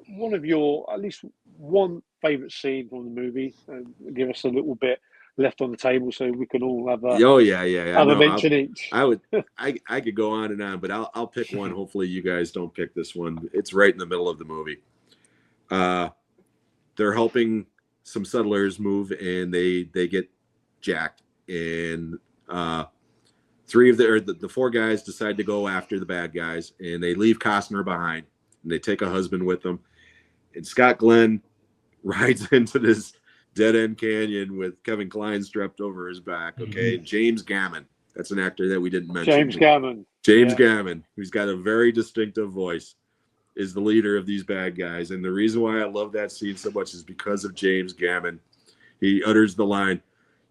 [SPEAKER 3] one of your at least one favourite scene from the movie, and give us a little bit left on the table so we can all have a
[SPEAKER 4] Oh yeah.
[SPEAKER 3] have a
[SPEAKER 4] No,
[SPEAKER 3] mention each.
[SPEAKER 4] I could go on and on, but I'll pick one. Hopefully you guys don't pick this one. It's right in the middle of the movie. They're helping some settlers move, and they get jacked, and three of the four guys decide to go after the bad guys, and they leave Costner behind, and they take a husband with them. And Scott Glenn rides into this dead end canyon with Kevin Kline strapped over his back. Okay, James Gammon. That's an actor that we didn't mention.
[SPEAKER 3] James Gammon.
[SPEAKER 4] James Gammon, who's got a very distinctive voice, is the leader of these bad guys. And the reason why I love that scene so much is because of James Gammon. He utters the line,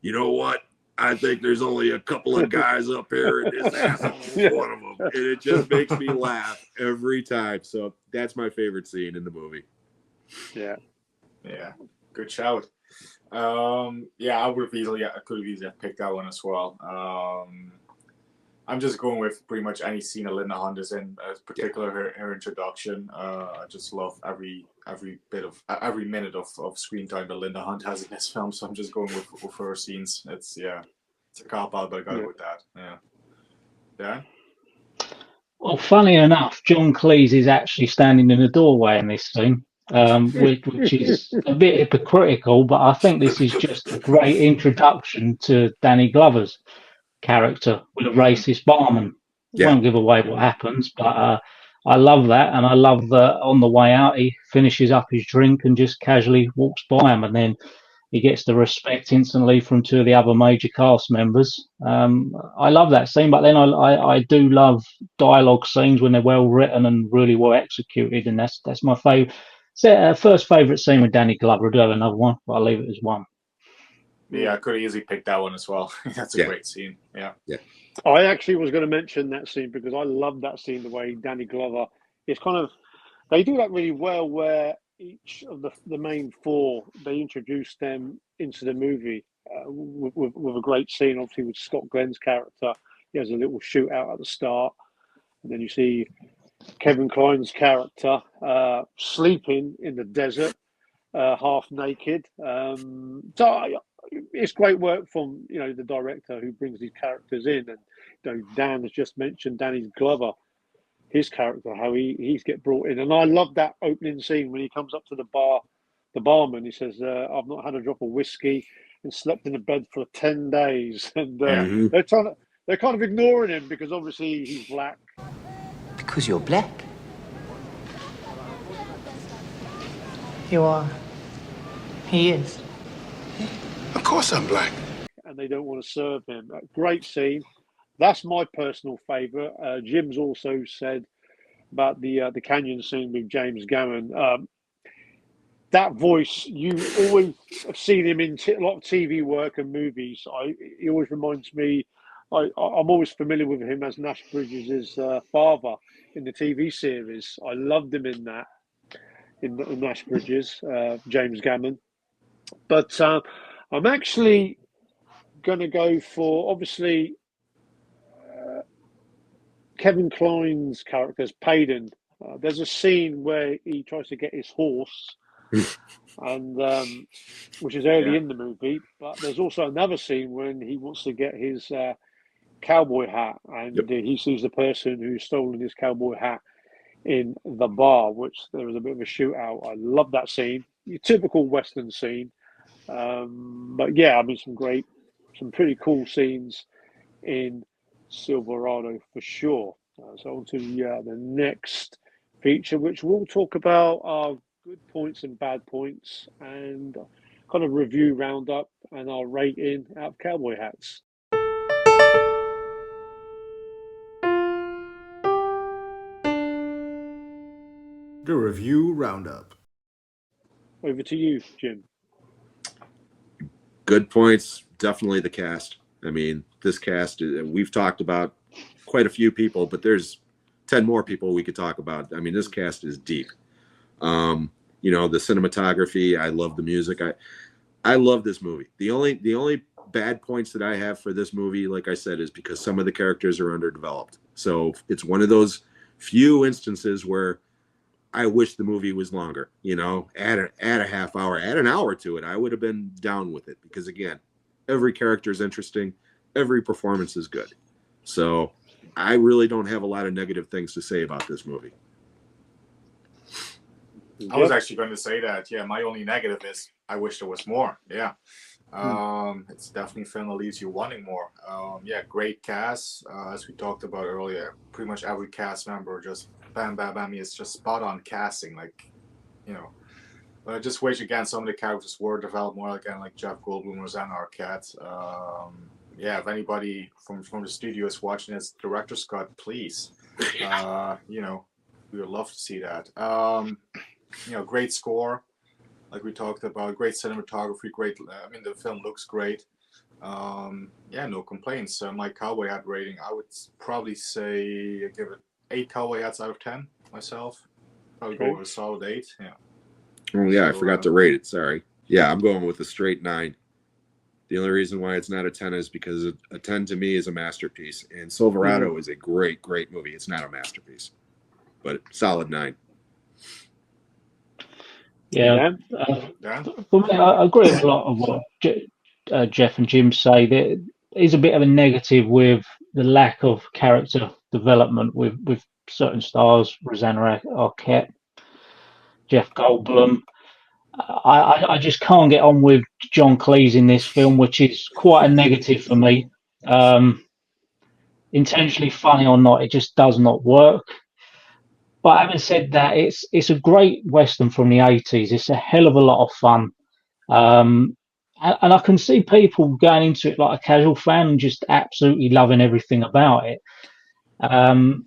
[SPEAKER 4] "You know what? I think there's only a couple of guys up here, and this asshole's one of them." And it just makes me laugh every time. So that's my favorite scene in the movie.
[SPEAKER 6] Yeah, good shout. I could have easily picked that one as well. I'm just going with pretty much any scene that Linda Hunt is in, particular her introduction. I just love every minute of screen time that Linda Hunt has in this film. So I'm just going with her scenes. It's a cop out, but I got it with that. Yeah.
[SPEAKER 2] Well, funny enough, John Cleese is actually standing in the doorway in this scene, which is a bit hypocritical, but I think this is just a great introduction to Danny Glover's character with a racist barman. Won't give away what happens, but I love that, and I love that on the way out he finishes up his drink and just casually walks by him, and then he gets the respect instantly from two of the other major cast members. I love that scene, but then I do love dialogue scenes when they're well written and really well executed, and that's my favorite. First favorite scene with Danny Glover. I do have another one, but I'll leave it as one.
[SPEAKER 6] Yeah, I could have easily picked that one as well. That's a great scene. Yeah.
[SPEAKER 3] I actually was going to mention that scene because I love that scene, the way Danny Glover is kind of, they do that really well where each of the main four, they introduce them into the movie with a great scene, obviously with Scott Glenn's character. He has a little shootout at the start. And then you see Kevin Kline's character sleeping in the desert, half naked. So it's great work from the director who brings these characters in, and Dan has just mentioned Danny Glover, his character, how he's get brought in, and I love that opening scene when he comes up to the barman. He says, "I've not had a drop of whiskey and slept in a bed for 10 days," and they're kind of ignoring him because obviously he's black.
[SPEAKER 7] Because you're black. You are. He is.
[SPEAKER 1] Of course I'm black.
[SPEAKER 3] And they don't want to serve him. Great scene. That's my personal favourite. Jim's also said about the canyon scene with James Gammon. that voice, you always have seen him in a lot of TV work and movies. He always reminds me. I'm always familiar with him as Nash Bridges' father in the TV series. I loved him in that, in Nash Bridges, James Gammon. But I'm actually going to go for, obviously, Kevin Kline's character's Payden. There's a scene where he tries to get his horse, and which is early in the movie. But there's also another scene when he wants to get his cowboy hat, and he sees the person who's stolen his cowboy hat in the bar, which there was a bit of a shootout. I love that scene. Your typical Western scene. But yeah, I mean, some pretty cool scenes in Silverado for sure. So on to the next feature, which we'll talk about our good points and bad points, and kind of review roundup and our rating out of cowboy hats.
[SPEAKER 5] The Review Roundup.
[SPEAKER 3] Over to you, Jim.
[SPEAKER 4] Good points. Definitely the cast. I mean, this cast, we've talked about quite a few people, but there's 10 more people we could talk about. I mean, this cast is deep. You know, the cinematography, I love the music. I love this movie. The only bad points that I have for this movie, like I said, is because some of the characters are underdeveloped. So it's one of those few instances where I wish the movie was longer, you know, add a half hour, add an hour to it. I would have been down with it because, again, every character is interesting. Every performance is good. So I really don't have a lot of negative things to say about this movie.
[SPEAKER 6] I was actually going to say that. Yeah, my only negative is I wish there was more. Yeah. It's definitely a film that leaves you wanting more. Yeah, great cast. As we talked about earlier, pretty much every cast member just bam, bam, bam. It's just spot on casting. Like, you know, but I just wish again some of the characters were developed more again, like Jeff Goldblum, Rosanna Arquette. Yeah, if anybody from the studio is watching this, director Scott, please, you know, we would love to see that. You know, great score, like we talked about, great cinematography, great. I mean, the film looks great. Yeah, no complaints. My cowboy hat rating, I would probably say I give it 8 cowboy hats out of 10 myself. Probably go with a solid 8. Yeah.
[SPEAKER 4] Oh yeah, so, I forgot to rate it. Sorry. Yeah, I'm going with a straight 9. The only reason why it's not a 10 is because a 10 to me is a masterpiece, and Silverado is a great, great movie. It's not a masterpiece, but solid 9.
[SPEAKER 2] Yeah, for me, I agree with a lot of what Jeff and Jim say. There is a bit of a negative with the lack of character development with certain stars, Rosanna Arquette, Jeff Goldblum. I just can't get on with John Cleese in this film, which is quite a negative for me. Intentionally funny or not, it just does not work. But having said that, it's a great Western from the 80s. It's a hell of a lot of fun. And I can see people going into it like a casual fan and just absolutely loving everything about it. And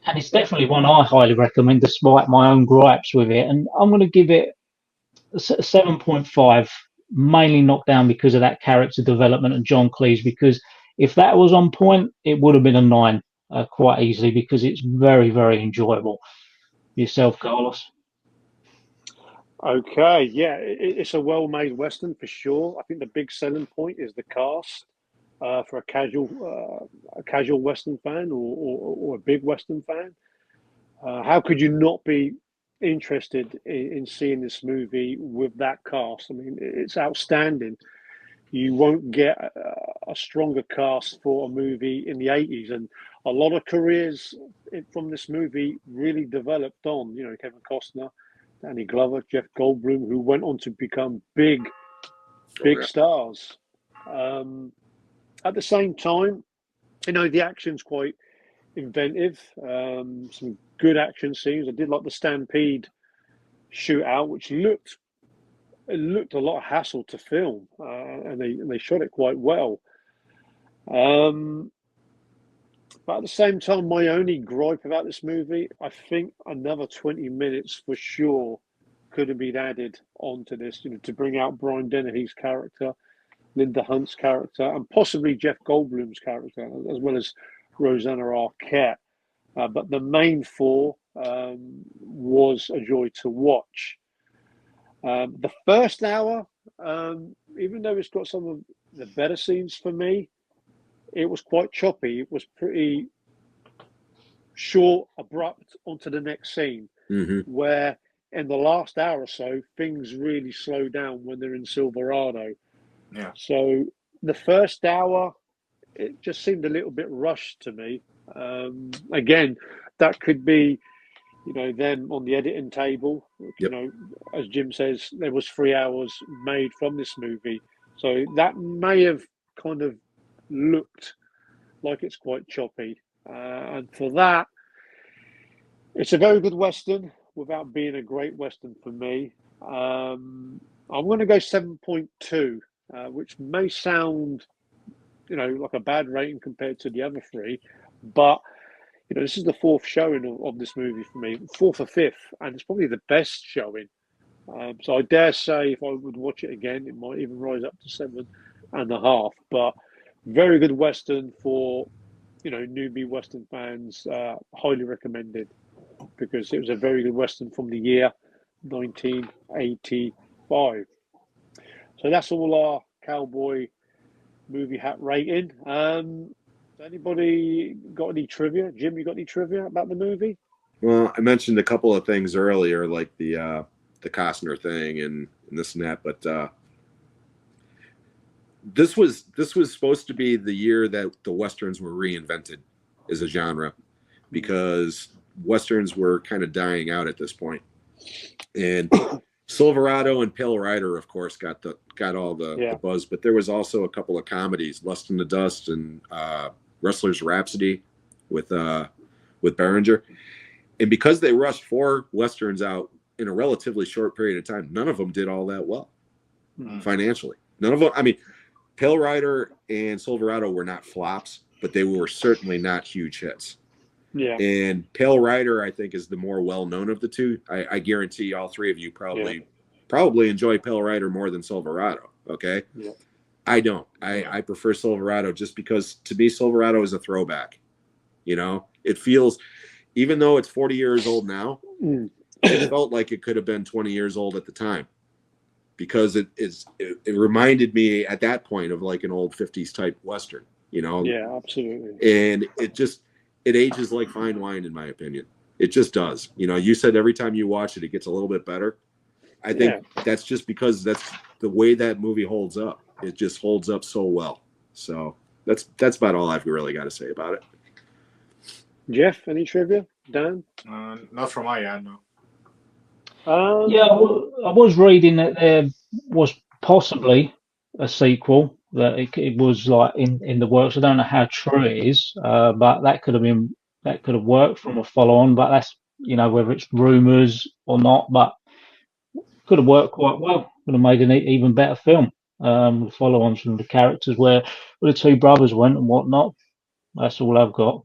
[SPEAKER 2] it's definitely one I highly recommend, despite my own gripes with it. And I'm going to give it a 7.5, mainly knocked down because of that character development and John Cleese. Because if that was on point, it would have been a 9 quite easily, because it's very, very enjoyable. Yourself, Carlos?
[SPEAKER 3] Okay, yeah, it's a well-made Western for sure. I think the big selling point is the cast for a casual Western fan or a big Western fan. How could you not be interested in seeing this movie with that cast? I mean, it's outstanding. You won't get a stronger cast for a movie in the 80s, and a lot of careers from this movie really developed on, you know, Kevin Costner, Danny Glover, Jeff Goldblum, who went on to become big stars. At the same time, you know, the action's quite inventive. Some good action scenes. I did like the Stampede shootout, which looked a lot of hassle to film, and they shot it quite well. But at the same time, my only gripe about this movie, I think another 20 minutes for sure could have been added onto this, to bring out Brian Dennehy's character, Linda Hunt's character, and possibly Jeff Goldblum's character, as well as Rosanna Arquette. But the main four was a joy to watch. The first hour, even though it's got some of the better scenes for me, it was quite choppy. It was pretty short, abrupt, onto the next scene, where in the last hour or so, things really slow down when they're in Silverado.
[SPEAKER 6] Yeah.
[SPEAKER 3] So the first hour, it just seemed a little bit rushed to me. Again, that could be, them on the editing table.
[SPEAKER 4] Yep.
[SPEAKER 3] As Jim says, there was 3 hours made from this movie. So that may have kind of looked like it's quite choppy. And for that, it's a very good Western without being a great Western for me. I'm going to go 7.2, which may sound, like a bad rating compared to the other three. But, this is the fourth showing of this movie for me, fourth or fifth, and it's probably the best showing. So I dare say if I would watch it again, it might even rise up to 7.5. But very good Western for, newbie Western fans. Highly recommended, because it was a very good Western from the year 1985. So that's all our cowboy movie hat rating. Anybody got any trivia? Jim, you got any trivia about the movie?
[SPEAKER 4] Well, I mentioned a couple of things earlier, like the Costner thing and this and that, but this was supposed to be the year that the Westerns were reinvented as a genre, because Westerns were kind of dying out at this point. And Silverado and Pale Rider, of course, got all the buzz, but there was also a couple of comedies, Lust in the Dust and Wrestler's Rhapsody with Berenger. And because they rushed 4 Westerns out in a relatively short period of time, none of them did all that well financially. None of them. I mean, Pale Rider and Silverado were not flops, but they were certainly not huge hits.
[SPEAKER 3] Yeah.
[SPEAKER 4] And Pale Rider, I think, is the more well-known of the two. I guarantee all three of you probably enjoy Pale Rider more than Silverado. Okay.
[SPEAKER 3] Yeah.
[SPEAKER 4] I don't. I prefer Silverado just because, to me, Silverado is a throwback. It feels, even though it's 40 years old now, it felt like it could have been 20 years old at the time, because it reminded me at that point of like an old 50s type Western,
[SPEAKER 3] Yeah, absolutely.
[SPEAKER 4] And it ages like fine wine, in my opinion. It just does. You said every time you watch it, it gets a little bit better. I think that's just because that's the way that movie holds up. It just holds up so well. So that's about all I've really got to say about it.
[SPEAKER 3] Jeff, any trivia? Dan?
[SPEAKER 6] Not from my end, no.
[SPEAKER 2] I was reading that there was possibly a sequel, that it was like in the works. I don't know how true it is, but that could have worked from a follow on. But that's whether it's rumors or not, but could have worked quite well. Would have made an even better film. With follow-ons from the characters where the two brothers went and whatnot. That's all I've got.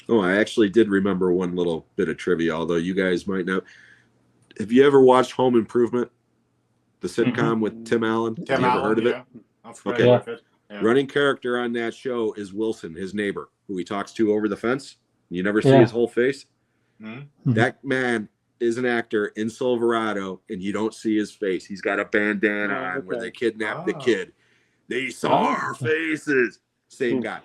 [SPEAKER 4] Oh, I actually did remember one little bit of trivia, although you guys might know. Have you ever watched Home Improvement, the sitcom with Tim Allen? Have you ever heard of it?
[SPEAKER 6] I'm familiar with it. Yeah.
[SPEAKER 4] Running character on that show is Wilson, his neighbor, who he talks to over the fence. You never see his whole face. That man is an actor in Silverado, and you don't see his face. He's got a bandana on where they kidnapped the kid. They saw our faces. Same guy.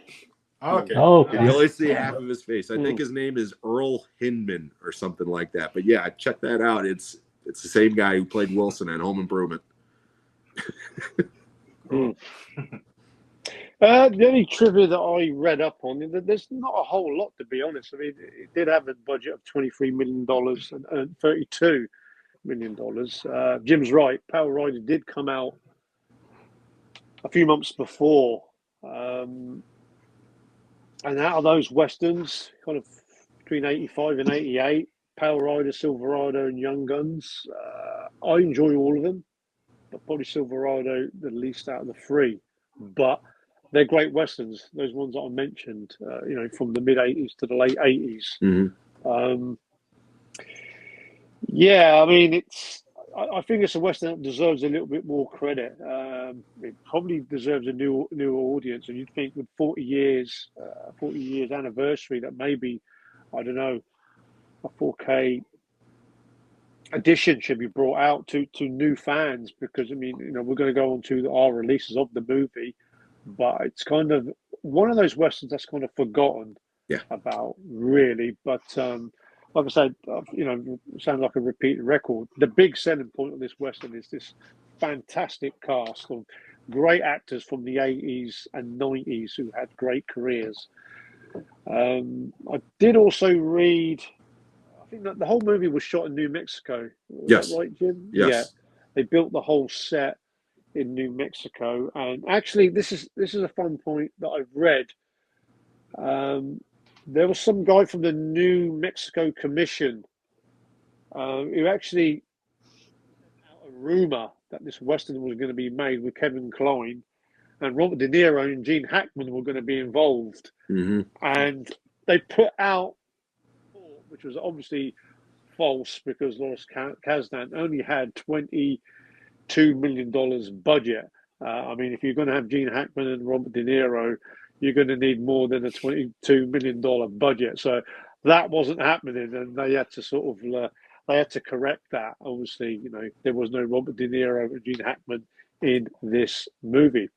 [SPEAKER 6] Okay.
[SPEAKER 4] And you only see half of his face. I think his name is Earl Hindman or something like that. But yeah, check that out. It's the same guy who played Wilson on Home Improvement.
[SPEAKER 3] The only trivia that I read up on, there's not a whole lot, to be honest. I mean, it did have a budget of $23 million and earned $32 million. Jim's right. Power Rider did come out a few months before. And out of those Westerns, kind of between 85 and 88, Power Rider, Silverado, and Young Guns, I enjoy all of them, but probably Silverado the least out of the three. But they're great Westerns, those ones that I mentioned, from the mid-'80s to the late 80s. Yeah, I mean, I think it's a western that deserves a little bit more credit. It probably deserves a new audience, and you'd think with 40 years anniversary, that maybe, I don't know, a 4K edition should be brought out to new fans, because I mean, we're going to go on to our releases of the movie, but it's kind of one of those westerns that's kind of forgotten
[SPEAKER 4] Yeah.
[SPEAKER 3] about, really. But like I said, sound like a repeated record. The big selling point of this western is this fantastic cast of great actors from the 80s and 90s who had great careers. I did also read, I think that the whole movie was shot in New Mexico.
[SPEAKER 4] Yes.
[SPEAKER 3] That right, Jim?
[SPEAKER 4] Yes.
[SPEAKER 3] Yeah. They built the whole set in New Mexico, and actually, this is a fun point that I've read. There was some guy from the New Mexico Commission who actually sent out a rumor that this western was going to be made with Kevin Kline, and Robert De Niro and Gene Hackman were going to be involved.
[SPEAKER 4] Mm-hmm.
[SPEAKER 3] And they put out, which was obviously false, because Lawrence Kasdan only had $22 million budget. I mean, if you're going to have Gene Hackman and Robert De Niro, you're going to need more than a $22 million budget. So that wasn't happening, and they had to sort of they had to correct that. Obviously, there was no Robert De Niro and Gene Hackman in this movie.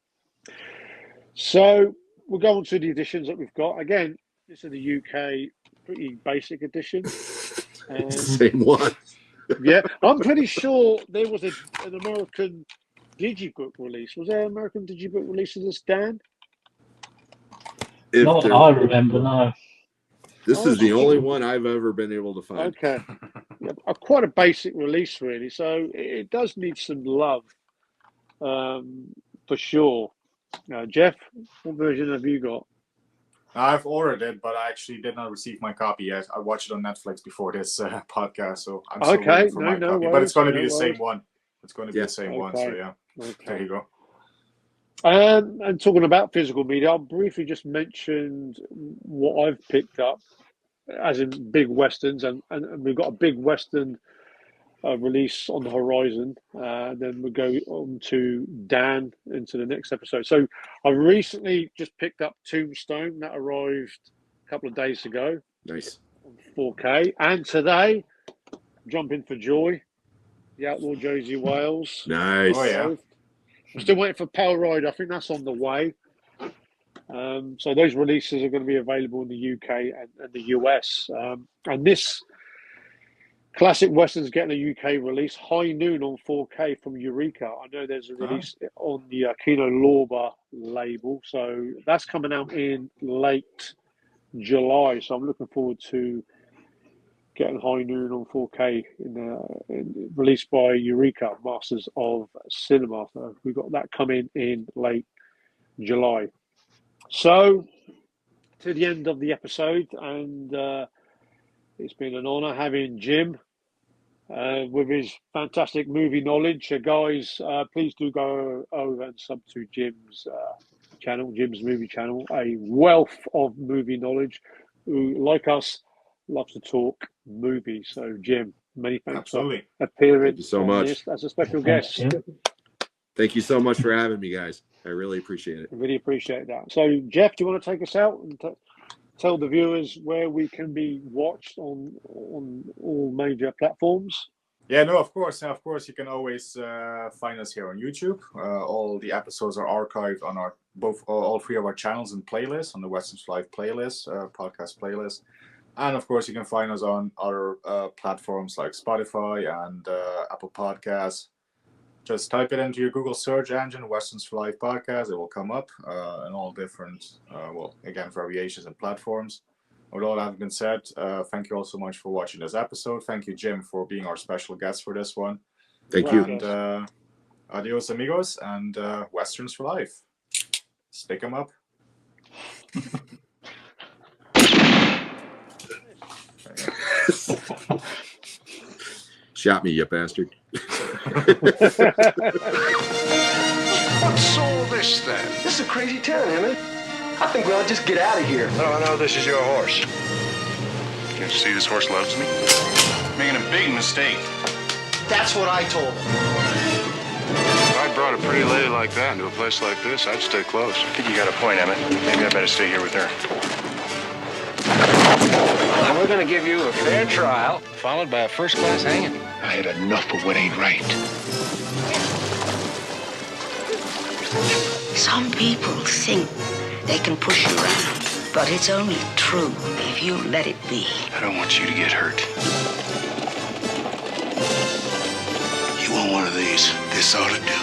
[SPEAKER 3] So we'll go on to the editions that we've got. Again, this is the UK pretty basic edition.
[SPEAKER 4] Same one.
[SPEAKER 3] Yeah, I'm pretty sure there was an American digibook release. Was there an American digibook release of this, Dan?
[SPEAKER 2] Not that I remember, no.
[SPEAKER 4] This is the only one I've ever been able to find.
[SPEAKER 3] Okay. Yeah, quite a basic release, really. So it does need some love, for sure. Jeff, what version have you got?
[SPEAKER 6] I've ordered it, but I actually did not receive my copy yet. I watched it on Netflix before this podcast, so I'm still waiting for my copy. But it's going to be the same one. It's going to be the same one, so yeah.
[SPEAKER 3] Okay.
[SPEAKER 6] There you go.
[SPEAKER 3] And talking about physical media, I'll briefly just mention what I've picked up, as in big westerns, and we've got a big western release on the horizon. Then we'll go on to Dan into the next episode. So I recently just picked up Tombstone, that arrived a couple of days ago.
[SPEAKER 4] Nice.
[SPEAKER 3] On 4K. And today, jumping for joy, The Outlaw Josie Wales.
[SPEAKER 4] Nice.
[SPEAKER 6] Oh, yeah.
[SPEAKER 3] I'm still waiting for Pale Rider. I think that's on the way. So those releases are going to be available in the UK and the US. And this classic western's getting a UK release, High Noon on 4K from Eureka. I know there's a release on the Kino Lorber label, so that's coming out in late July. So I'm looking forward to getting High Noon on 4K released by Eureka, Masters of Cinema. So we've got that coming in late July. So to the end of the episode, and it's been an honour having Jim with his fantastic movie knowledge. Guys, please do go over and sub to Jim's channel, Jim's movie channel. A wealth of movie knowledge, who, like us, loves to talk movies. So, Jim, many thanks for appearing
[SPEAKER 4] Thank you so much
[SPEAKER 3] as a special guest.
[SPEAKER 4] Thank you so much for having me, guys. I really appreciate it.
[SPEAKER 3] I really appreciate that. So, Jeff, do you want to take us out and tell the viewers where we can be watched on all major platforms?
[SPEAKER 6] Yeah, no, of course. You can always find us here on YouTube. All the episodes are archived on all three of our channels and playlists, on the Westerns for Life playlist, podcast playlist. And of course, you can find us on other platforms like Spotify and Apple Podcasts. Just type it into your Google search engine, Westerns for Life podcast. It will come up in all different, variations and platforms. With all that having been said, thank you all so much for watching this episode. Thank you, Jim, for being our special guest for this one.
[SPEAKER 4] Thank you.
[SPEAKER 6] And adios, amigos, and Westerns for Life. Stick 'em up.
[SPEAKER 4] Shot me, you bastard.
[SPEAKER 1] What's all this then?
[SPEAKER 8] This is a crazy town, Emmett. I think we ought to just get out of here.
[SPEAKER 1] No, this is your horse. Can't you see this horse loves me? Making a big mistake.
[SPEAKER 8] That's what I told him.
[SPEAKER 1] If I brought a pretty lady like that into a place like this, I'd stay close. I think you got a point, Emmett. Maybe I better stay here with her.
[SPEAKER 9] And we're gonna give you a fair trial, followed by a first-class hanging.
[SPEAKER 1] I had enough of what ain't right.
[SPEAKER 10] Some people think they can push you around, but it's only true if you let it be.
[SPEAKER 1] I don't want you to get hurt. You want one of these? This ought to do